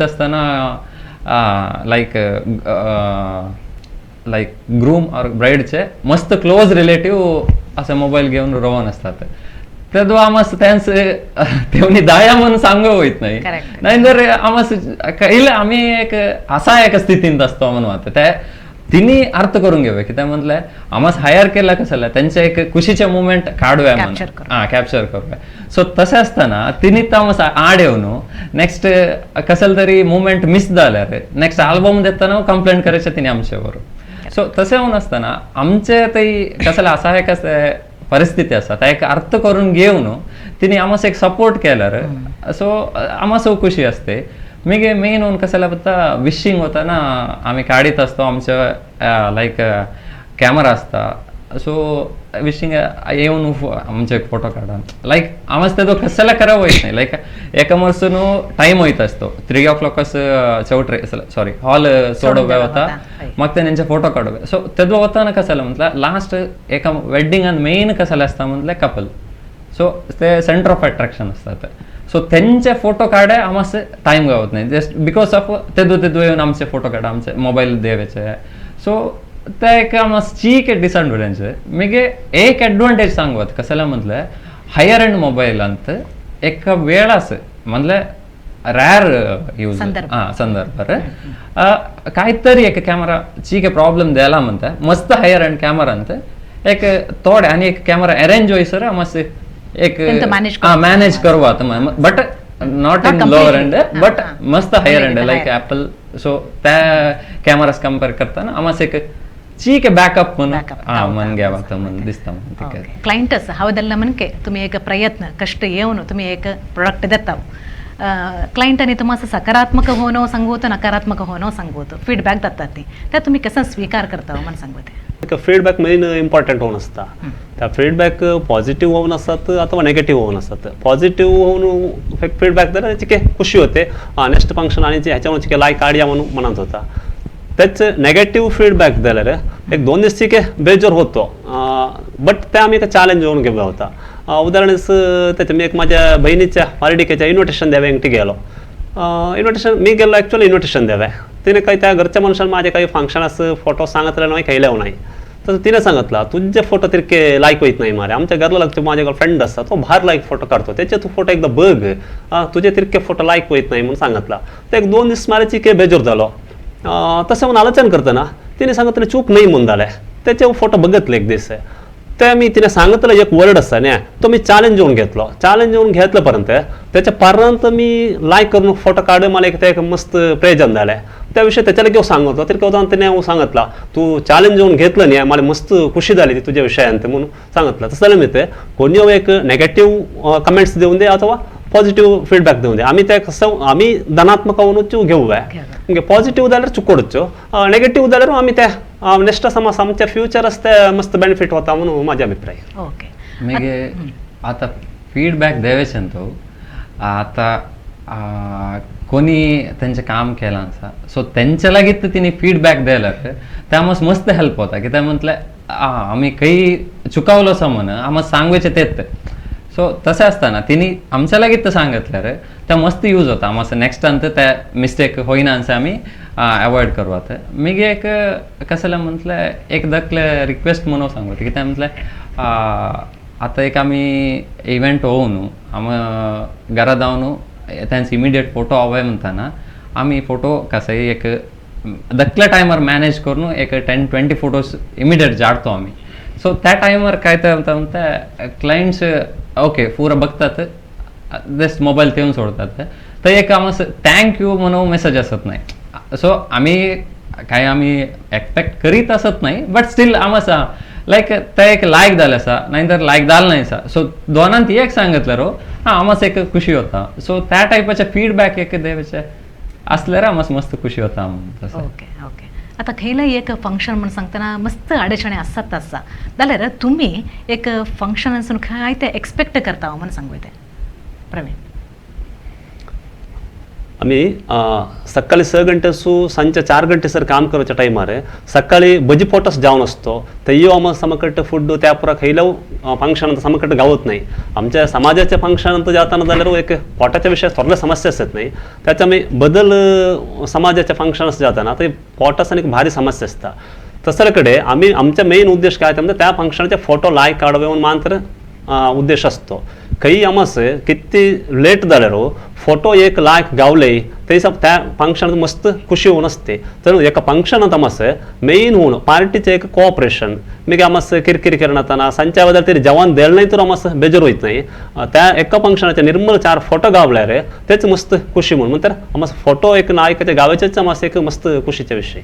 आसतना लाईक ग्रूम और ब्राईडचे मस्त क्लोज रिलेटिव्ह असे मोबाईल घेऊन रोवन असतात तेव्हा आम्हाला त्यांनी दाया म्हणून सांगू होत नाही नाहीतर आम्हाला आम्ही एक असा एका स्थितीत असतो म्हणून आता त्या तिन्ही अर्थ करून घेऊया की त्या म्हटलंय आम्हाला हायर केला कसं त्यांचे एक खुशीचे मुवमेंट काढूया कॅप्चर करूया सो तसे असताना तिन्ही आम्हाला आड येऊन नेक्स्ट कसलं तरी मुवमेंट मिस जाल्यार नेक्स्ट अल्बम देताना कंप्लेंट करायचे तिने आमच्यावर सो तसे होऊन असताना आमचे ते कसं असा एक परिस्थिती असतात एक अर्थ करून घेऊन तिने आम्हाला एक सपोर्ट केल्यार सो आम्हाला चौकशी असते मी मेन होऊन कशाला बघता विशिंग होता ना आम्ही काढीत असतो आमच्या लाईक कॅमेरा असता सो विशिंग येऊन आमचे फोटो काढा लाईक आम्हाला तो कशाला करावं होत नाही लाईक एका वर्षून टाइम होत असतो 3 o'clock चौट्रे सॉरी हॉल सोडोव्या होता मग त्यांचे फोटो काढूया सो तेव्हा होता ना कशाला म्हटलं लास्ट एका वेडिंगान मेन कशाला असता म्हटलं कपल सो ते सेंटर ऑफ अट्रॅक्शन असतात सो त्यांचे फोटो काढाय आम्हाला टाइम गावत नाही जस्ट बिकॉज ऑफ तेदो येऊन आमचे फोटो काढा आमचे मोबाईल देवायचे सो ते एक आम्हाला चीक डिसएडव्हान्टेज आहे एक ॲडव्हान्टेज सांगवत कशाला म्हटलं हायर एंड मोबाईलांत एक वेळ असं म्हणलं रॅर यूज संदर्भ. संदर्भ रे काहीतरी एक कॅमेरा चीके प्रॉब्लेम द्यायला म्हणता मस्त हायर अँड कॅमेरा अंत एक तोडे आणि एक कॅमेरा अरेंज होई सर मस्त एक ಎಂತ manage करवा. मॅनेज करवा but not in lower end but मस्त higher end higher. Like Apple so त्या कॅमेरास कंपेअर करताना आम्हाला एक चीके बॅकअप म्हणून Backup. मन घ्यावा तर म्हणून दिसता म्हणून क्लायंटच हावदल्ला म्हणके तुम्ही एक प्रयत्न कष्ट येऊन तुम्ही एक प्रोडक्ट देता क्लायंटाने तुम्हाला सकारात्मक होणं सांगवतो नकारात्मक होणं सांगवतो फीडबॅक देतात ते त्या तुम्ही कसं स्वीकार करता मला सांगते एक फीडबॅक मेन इम्पॉर्टंट होऊन असता त्या फीडबॅक पॉझिटिव्ह होऊन असतात अथवा नेगेटिव्ह होऊन असतात पॉझिटिव्ह होऊन फीडबॅक दिला चिके खुशी होते नेक्स्ट फंक्शन आणि ह्याच्यावर चिके लायक काढया म्हणून म्हणत होता त्याच नेगेटिव्ह फीडबॅक दिल्यार एक 2 दिवस चिके बेजोर होतो बट ते आम्ही एक चॅलेंज होऊन घेतला होता उदाहरणच त्याच्या मी एक माझ्या बहिणीच्या पार्टिकेच्या इन्व्हिटेशन द्यावे एकटी गेलो इन्व्हिटेशन मी गेलो ॲक्च्युअली इन्व्हिटेशन द्यावे तिने काही त्या घरच्या मनुष्याला माझे काही फंक्शन असं फोटो सांगितलं नाही काही लावू नाही तर तिने सांगितलं तुझे फोटो तिरके लाईक होत नाही मारे आमच्या घरला लागतो माझ्या फ्रेंड असता तो बाहेर लाईक फोटो काढतो त्याचे तू फोटो एकदा बघ तुझे तिरके फोटो लाईक होत नाही म्हणून सांगितला तर एक 2 दिवस मारायची के बेजोर झालो तसं म्हणून आलोचन करताना तिने सांगितलं चूक नाही म्हणून झालंय त्याचे फोटो बघितले एक दिवस ते मी तिने सांगितलं एक वर्ड असता न्या तो मी चॅलेंज येऊन घेतलो चॅलेंज येऊन घेतल्यापर्यंत त्याच्यापर्यंत मी लाईक करून फोटो काढ मला एक मस्त प्रेजन झालाय त्याविषयी त्याच्याला केव्हा सांगतो तरी केव्हा त्याने सांगितला तू चॅलेंज येऊन घेतलं नाही मला मस्त खुशी झाली ती तुझ्या विषयांत म्हणून सांगितलं तसं मी ते कोणी एक नेगेटिव्ह कमेंट्स देऊन दे अथवा पॉझिटिव्ह फीडबॅक देऊन दे आम्ही त्या कसं आम्ही धनात्मक घेऊया म्हणजे पॉझिटिव्ह जाल्यार चुकोडचो नेगेटिव्ह जाल्यार आम्ही त्या नेक्स्ट समज आमच्या फ्युचरच ते मस्त बेनिफिट होता म्हणून माझा अभिप्राय ओके मेगे आता फीडबॅक द्यावेच तो आता कोणी त्यांचे काम केलं असा सो त्यांच्या लागीत तर तिने फीडबॅक द्यायला त्यामुळे मस्त हेल्प होता की त्या म्हटलं आम्ही काही चुकावलं असं म्हण आम्हाला सांगायचे तेच सो तसं असताना तिने आमच्या लागीत तर सांगितलं रे त्या मस्त यूज होता आम्हाला नेक्स्ट अंत त्या मिस्टेक होईना असं आम्ही अवॉइड करू आता मी एक कशाला म्हटलं एक दखलं रिक्वेस्ट म्हणून सांगतो की त्या म्हटलं आता एक आम्ही इव्हेंट होऊन आम्ही घरात जाऊन त्यांचे इमिडिएट फोटो हवे म्हणताना आम्ही फोटो कसं एक दखल्या टायमर मॅनेज करून एक 10-20 फोटोज इमिडिएट जाडतो आम्ही सो त्या टायमर काय तर म्हणता क्लायंट्स ओके पुरं बघतात जस्ट मोबाईल ठेवून सोडतात तर एक आम्हाला थँक्यू म्हणून मेसेज असत नाही सो आम्ही काय आम्ही एक्सपेक्ट करीत असत नाही बट स्टील आम्हाला लाईक त्या एक लाईक झालं असा नाहीतर लाईक झालं नाही सा सो दोनांत एक सांगितलं रो आम्हाला एक खुशी होता सो त्या टाईपाच्या फीडबॅक एक द्यायचे असल्यावर आम्हाला मस्त खुशी होता तसं ओके ओके आता खयला एक फंक्शन म्हणून सांगताना मस्त अडचणी असतात तसा जाल्यार तुम्ही एक फंक्शन असून काय ते एक्सपेक्ट करता म्हणून सांगू ते प्रवीण आम्ही सकाळी 6 गंटेसू सांजच्या 4 गंटे सर काम करच्या टायमार सकाळी बजी पोटस जावन असतो तेयो आम्हाला समकट फूड त्या पुरा खयलो फंक्शन समकट गावत नाही आमच्या समाजाच्या फंक्शन जाताना जाल्यार एक पोटाच्या विषयात थोडल्या समस्या असतात नाही त्याच्या मी बदल समाजाच्या फंक्शन्स जाताना ते पोटास एक भारी समस्या असता तसल्याकडे आम्ही आमचा मेन उद्देश काय म्हणजे त्या फंक्शनचे फोटो लाईक काढावे म्हणून मात्र उद्देश असतो काही आमसे किती लेट जाल्यार फोटो एक लायक गावले ते सब त्या फंक्शन मस्त खुशी होऊन असते तर एका फंक्शनात आमसे मेन होऊन पार्टीचे एक कोऑपरेशन मी आमसे किरकिरी करताना सांच्या बद्दल तरी जेवण द्यायला नाही तर आमसे बेजार होत नाही त्या एका फंक्शनाचे निर्मल 4 फोटो गावल्यार तेच मस्त खुशी म्हणून तर आमचे फोटो एक नायकाचे गावाचेच आमसे एक मस्त खुशीचा विषय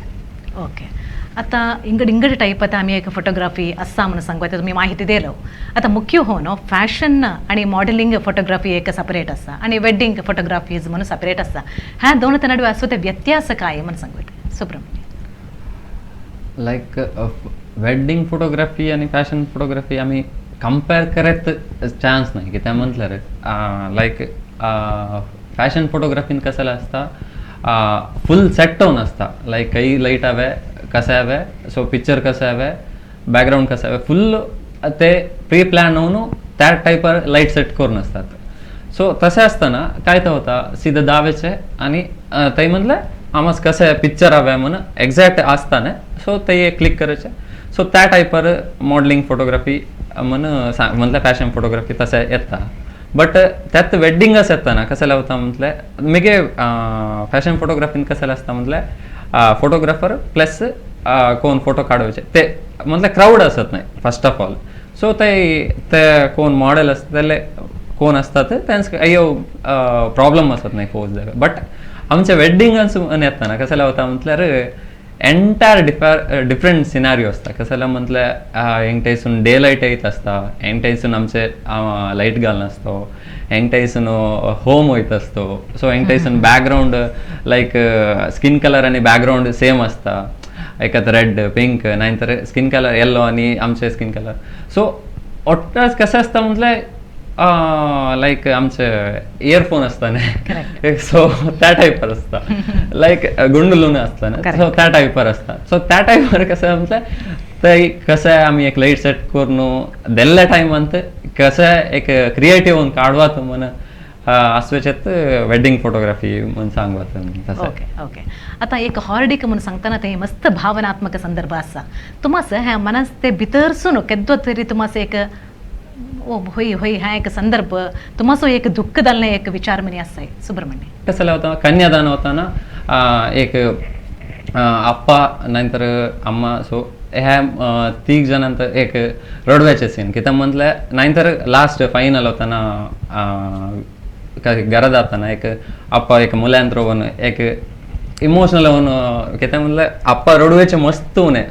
ओके आता इंगड टाईप आता आम्ही एक फोटोग्राफी असा म्हणून सांगता तुम्ही माहिती दिलो आता मुख्य होऊन फॅशन आणि मॉडेलिंग फोटोग्राफी एक सेपरेट असा आणि वेडिंग फोटोग्राफीज म्हणून सेपरेट असा ह्या दोन नಡುವೆ असो ते व्यत्यास काय म्हणून सांगते सुब्रमण्य लाईक वेडिंग फोटोग्राफी आणि फॅशन फोटोग्राफी आम्ही कंपेअर करत चान्स नाही की त्या म्हटलं लाईक फॅशन फोटोग्राफीन कशाला असता फुल सेट होऊन असता लाईक काही लाईट हवे कसं हवं सो पिक्चर कसं हवं बॅकग्राऊंड कसं हवं फुल ते प्री प्लॅन होऊन त्या टाईपवर लाईट सेट करून असतात सो तसे असताना काय तर होता सीधं दावेचे आणि ते म्हटलं आम्हाला कसं आहे पिक्चर हवं म्हणून एक्झॅक्ट असताना सो ते क्लिक करायचे सो त्या टाईपवर मॉडेलिंग फोटोग्राफी म्हणून म्हटलं फॅशन फोटोग्राफी तसं येतात बट त्यात वेडिंगच येता ना कसं लावता म्हटलं मिगे फॅशन फोटोग्राफीन कसं असता म्हटलं फोटोग्राफर प्लस कोण फोटो काढवायचे ते म्हटलं क्राऊड असत नाही फर्स्ट ऑफ ऑल सो ते कोण मॉडेल असतं त्याला कोण असतात त्यांचं अय्यो प्रॉब्लेम असत नाही पोच जागा बट आमच्या वेडिंगच येता ना कसं लावता म्हटल्यार एंटायर डिफरंट सिनारिओ असता कशाला म्हटलं हेंगटायसून डे लाईट येत असता हेंगटायसून आमचे लाईट घालून असतो हेंगटायसून होम वयत असतो सो हेंगटायसून बॅकग्राऊंड लाईक स्किन कलर आणि बॅकग्राऊंड सेम असता एकात रेड पिंक नाहीतर स्किन कलर येल्लो आणि आमचे स्किन कलर सो ओट्टाच कसं असतं म्हटलं लाईक आमचे इयरफोन असता ना सो त्या टाईपवर असता लाईक गुंडलून असता ना सो त्या टाईपवर असता सो त्या टाईपवर कसं म्हटलं तर कसं आहे आम्ही एक लाईट सेट करून देल्ल्या टायमांत कसं एक क्रिएटिव्ह होऊन काढवा तो म्हण अस्वेच्यात वेडिंग फोटोग्राफी म्हणून सांगवा ओके ओके आता एक हॉर्डिक म्हणून सांगताना ते मस्त भावनात्मक संदर्भ असा तुम्हास ह्या मनास ते भितरसून केद्दो तरी तुम्हास एक ओ होई होई हा एक संदर्भ तुम्हासो एक दुःख दालने एक विचार म्हणे असाय सुब्रमण्य कसं होता कन्यादान होता ना एक आप्पा नंतर अम्मा सो ह्या तीग जणांतर एक रडव्याचे सीन कित्याक म्हटल्यार नाहीतर लास्ट फायनल होता ना घरा जाताना एक आप्पा एक मुल्यांत रोवन एक इमोशनल होऊन कित्याक म्हटल्यार आप्पा रडवेचे मस्त उणे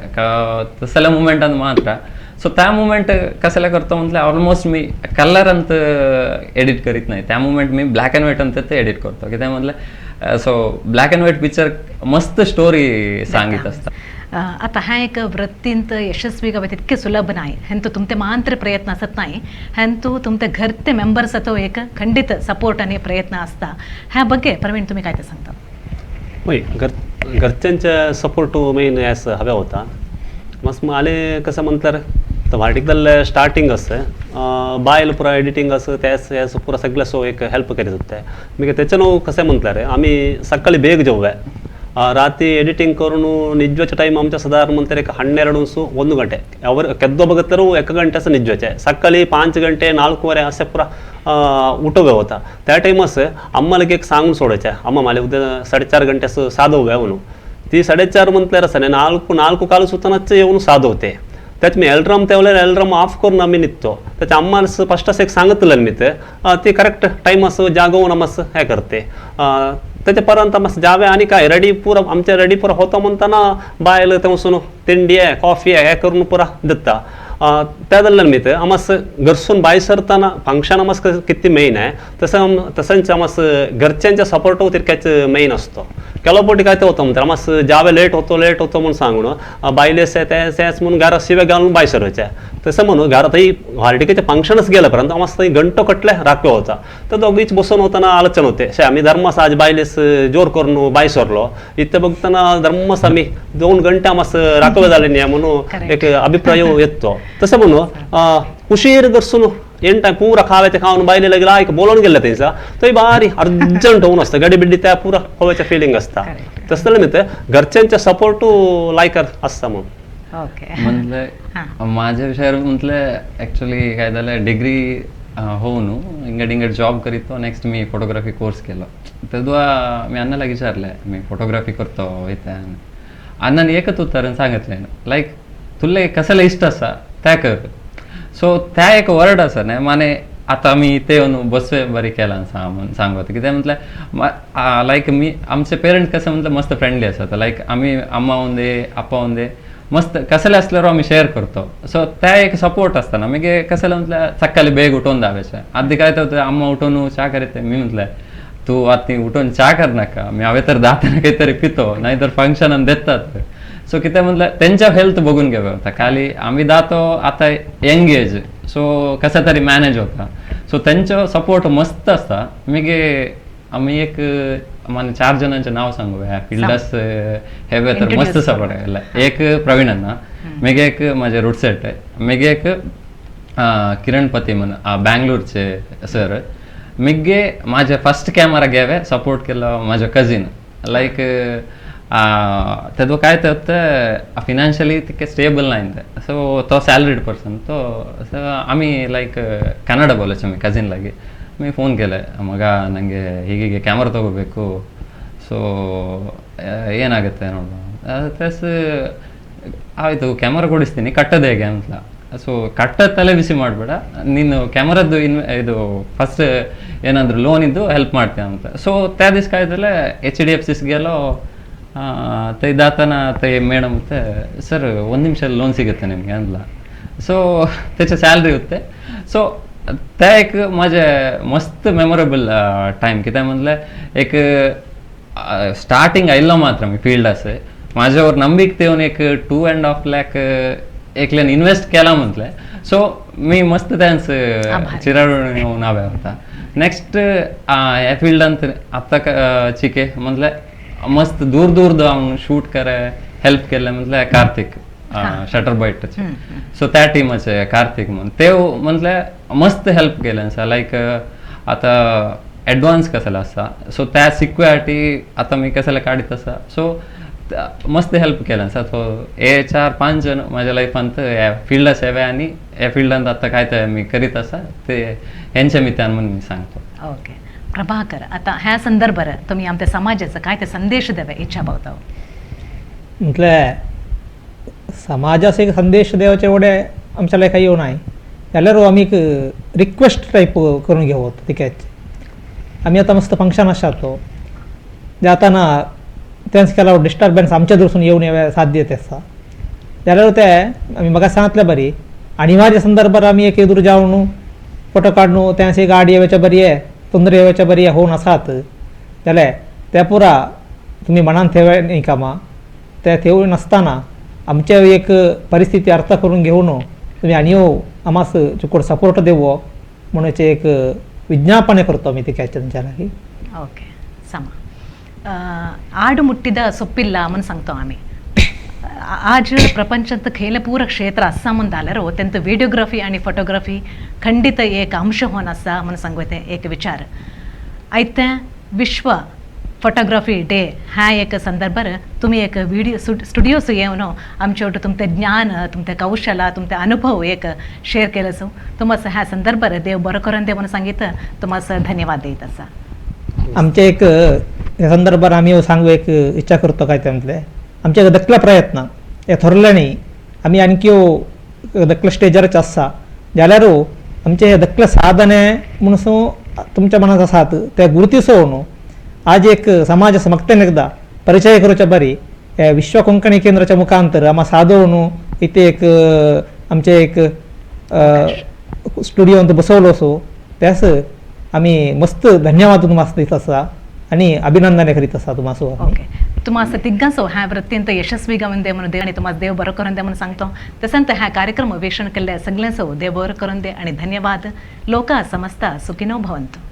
तसल्या मुमेंटान मात्र सो त्या मुमेंट कशाला करतो म्हटलं ऑलमोस्ट मी कलरांत एडिट करीत नाही त्या moment me black and white अंत ते एडिट करतो कित्याक म्हटलं so black and white picture मस्त स्टोरी सांगित असता आता हा एक वृत्तींत यशस्वी गावात इतके सुलभ नाही हेंतु तुमचे मात्र प्रयत्न असत नाही हेंतु तुमचे घरचे मेंबर्स तो एक खंडित सपोर्ट आणि प्रयत्न असता ह्या बघे प्रवीण तुम्ही काय ते सांगता होय घरच्यांच्या सपोर्ट मेन यास हव्या होता मस्त आले कसं म्हणतात तर व्हार्टिकल स्टार्टिंग असं बायल पुरा एडिटिंग असं त्यास पुरा सगळं सो एक हेल्प करीत होते मी त्याच्यानं कसं म्हणतात रे आम्ही सकाळी बेग जेव्हा ರಾತ್ರಿ ಎಡಿಟಿಂಗ್ ಕರುನು ನಿಜ್ವಚ್ಚ ಟೈಮ್ ಆಮಚ ಸಾಧಾರಣ ಮಂತಾರೆ 12 ಸು 1 ಗಂಟೆ ಅವರು ಕೆದ್ದೋ ಬಗತ್ತರು 1 ಗಂಟೆ ಸ ನಿಜ್ವಚ್ಚ ಸಕ್ಕಲಿ 5 ಗಂಟೆ 4:15 असे पुरा उठोवे होता त्या टाइमस अम्माला एक सांगून सोडायच्या अम्मा मला उद्या 4:30 घंटे असं साधवूया म्हणून ती 4:30 म्हटल्यार असं नाल्कू काल सुतानाच येऊन साधवते त्यात मी अल्ट्राम त्यावेळेला अल्ट्राम ऑफ करून आम्ही निघतो त्याच्या अम्मा फर्स्ट असं एक सांगितलं मी ते करेक्ट टाइम असं जागवून आम्हाला हे करते त्याच्यापर्यंत मस्त जावे आणि काय रेडी पुरा आमच्या रेडी पुरा होता म्हणताना बायला तेव्हा तिंडी आहे कॉफी आहे हे करून पुरा देता त्यादल्लन मी ते आमस घरसून बाय सरताना फंक्शन आमस किती मेन आहे तसंच आमस घरच्यांच्या सपोर्ट तितक्याच मेन असतो ಕೆಲವೊಬ್ಬಟ್ಟು काय होतं म्हणतात आमस जावे लेट होतो म्हणून सांगून बायलेस त्याच म्हणून घरात शिव्या घालून बाय सरवायच्या तसं म्हणून घरातही हार्टिकेचे फंक्शनच गेल्यापर्यंत आमस घंटो कटले राखवे होता तर दोघीच बसून होताना आलोचन होते शे आम्ही धर्मस आज बायलेस जोर करून बाय सरलो इथं बघताना धर्मस आम्ही 2 घंटे आमस राखवे झाले नाही म्हणून एक अभिप्राय येतो तसं म्हणून उशीर घरसून एन टाइम पुरा खाव्याच्या खाऊन बायले लागला एक बोलून गेला त्यांचा तो भारी अर्जंट होऊन असतं गडीबिड्डी त्या पुरा हव्याच्या फिलिंग असता तसं मी ते घरच्यांच्या सपोर्ट लायकर असता म्हणून म्हटलं माझ्या विषयावर म्हटलं ॲक्च्युली काय झालं डिग्री होऊन इंगड जॉब करीतो नेक्स्ट मी फोटोग्राफी कोर्स केलो तेव्हा मी अण्णाला विचारलंय मी फोटोग्राफी करतो इथं अण्णाने एकच उत्तर सांगितलंय ना लाईक तुला कशाला इष्ट असा त्या कर सो त्या एक वर्ड असं नाही माने आता मी ते बसवे बरी केला सांगत की ते म्हटलं लाईक मी आमचे पेरेंट कसं म्हटलं मस्त फ्रेंडली असतात लाईक आम्ही अम्मा होऊन दे आप्पा होऊन दे मस्त कसले असल्यावर आम्ही शेअर करतो सो त्या एक सपोर्ट असताना मी कसं म्हटलं सकाळी बेग उठवून द्यावायचं आधी काय तर होतं अम्मा उठवून चहा करते मी म्हटलं तू आता उठवून चहा कर नका मी हवे तर जाताना काहीतरी पितो नाहीतर फंक्शन देतात सो किती म्हटलं त्यांच्या हेल्थ बघून घ्यावं होता खाली आम्ही जातो आता यंग एज सो कसा तरी मॅनेज होता सो त्यांचं सपोर्ट मस्त असता मी आम्ही एक मला 4 जणांचे नाव सांगू ह्या फिल्डस हे तर मस्त सपोर्ट आहे एक प्रवीण अण्णा मेघे एक माझे रूट सेट आहे मेघे एक किरण पती म्हणून बँगलोरचे सर मिगे माझे फर्स्ट कॅमेरा घ्यावे सपोर्ट केलं माझ्या कझिन लाईक तेव्हा काय होतं फिनान्शियली तितके स्टेबल नाही सो तो सॅलरीड पर्सन तो आम्ही लाईक कन्नड बोलायचो मी कझिन लागे मी ಫೋನ್ ಕೇಳೆ ಮಗ ನನಗೆ ಹೀಗೆ ಕ್ಯಾಮ್ರಾ ತಗೋಬೇಕು ಸೊ ಏನಾಗುತ್ತೆ ನೋಡು ಪ್ಲಸ್ ಆಯಿತು ಕ್ಯಾಮ್ರಾ ಕೊಡಿಸ್ತೀನಿ ಕಟ್ಟೋದು ಹೇಗೆ ಅಂತ ಸೊ ಕಟ್ಟೋದು ತಲೆ ಬಿಸಿ ಮಾಡಬೇಡ ನೀನು ಕ್ಯಾಮ್ರಾದ್ದು ಇದು ಫಸ್ಟ್ ಏನಾದರೂ ಲೋನ್ ಇದ್ದು ಹೆಲ್ಪ್ ಮಾಡ್ತೀನಿ ಅಂತ ಸೊ त्या ಕಾಯ್ದಲ್ಲೇ HDFCಸ್ಗೆಲ್ಲೋ दाताना ते मॅडम होते सर 1 निमिष लोन सिगते निಮಗೆ ಅಂದ್ಲ सो त्याचे सॅलरी होते सो त्या एक माझे मस्त मेमोरेबल टाइम कित्याक म्हणले एक स्टार्टिंग आयिल्लो मात्र मी फील्ड असे माझ्यावर नंबिक देऊन एक 2.5 लाख एकल्यान इन्व्हेस्ट केला म्हटले सो मी मस्त त्यांचं चिराडून येऊन हवे होता नेक्स्ट या फील्डांत आता चिके म्हटले मस्त दूर दूर जाऊन शूट करे हेल्प केले म्हटले कार्तिक शटर बाईटचे सो त्या टीमाचे कार्तिक म्हणून ते म्हटले मस्त हेल्प केले सर लाईक आता ॲडव्हान्स कशाला असा सो त्या सिक्युरिटी आता मी कशाला काढीत असा सो मस्त हेल्प केलं सर सो हे 4-5 जण माझ्या लाईफांत या फील्डात सेवे आणि या फील्डांत आता काय ते मी करीत असा ते यांच्या मित्रांन म्हणून मी सांगतो ओके प्रभाकर आता ह्या संदर्भात तुम्ही आमच्या समाजाचं काय ते संदेश द्यावे इच्छा भावता म्हटलं समाजास एक संदेश देवाचे एवढे आमच्याला काही येऊ नाही जाल्यार आमी एक रिक्वेस्ट टाईप करून घेऊ ठीक आहे आम्ही आता मस्त फंक्शन आसा तो जाताना त्यांच केला डिस्टर्बन्स आमच्या दरसून येऊन येवे साध्य आसा जाल्यार ते आमी म्हाका सांगतले बरी अनिवार्य संदर्भात आमी एक एदूर जावन फोटो काडून त्यांची गाडी येवच्या बरी आहे ತೊಂದರೆ येवच्या बरी होऊन आसात जाल्यार त्या पुरा तुम्ही मनान ठेवा नाही कामा त्या ठेवून नासतना आमच्या एक परिस्थिती अर्थ करून घेऊन तुम्ही आणि आमास चुकून सपोर्ट देवो म्हणून एक विज्ञापने करतो आम्ही ते तुमच्या लागी ओके समा आड मुट्टिद सोप्पिल्ल म्हणून सांगतो आम्ही आज प्रपंचात खेलपूर क्षेत्र असा म्हणून जाल्यार त्यांत व्हिडिओग्राफी आणि फोटोग्राफी खंडित एक अंश होऊन असा म्हणून सांगते एक विचार आयते विश्व फोटोग्राफी डे ह्या एक संदर्भात तुम्ही एक व्हिडिओ स्टुडिओस येऊन आमच्या तुमचे ज्ञान तुमचे कौशल्य तुमचे अनुभव एक शेअर केलं सो तुम्हाला ह्या संदर्भात देव बरं करून दे म्हणून सांगितलं तुम्हाला धन्यवाद देत असा आमच्या एक या संदर्भात आम्ही सांगू एक इच्छा करतो काय त्यामधले आमच्या दखला प्रयत्न हे थोरल्यानी आम्ही आणखी दखला स्टेजरच आसा जाल्यार आमचे हे दखला साधने म्हणून तुमच्या मनात आसात ते गुरुतिसोवन आज एक समाज समक्तेन एकदा परिचय करूच्या बरी विश्व कोंकणी केंद्राच्या मुखांतर आम्हा साधवून इथे एक आमचे एक स्टुडिओ बसवलो सो त्यास आम्ही मस्त धन्यवाद तुम्हाला दित आसा आणि अभिनंदने करीत आसा तुम्हाला ओके तुम्हाला तिघांसो ह्या अत्यंत यशस्वी गावन दे म्हणून दे आणि तुम्हाला देव बरं करून दे म्हणून सांगतो तसंत ह्या कार्यक्रम वीक्षण केल्ल्या सगळ्यांसो देव बरं करून दे आणि धन्यवाद लोका समस्ता सुखिनो भवंतु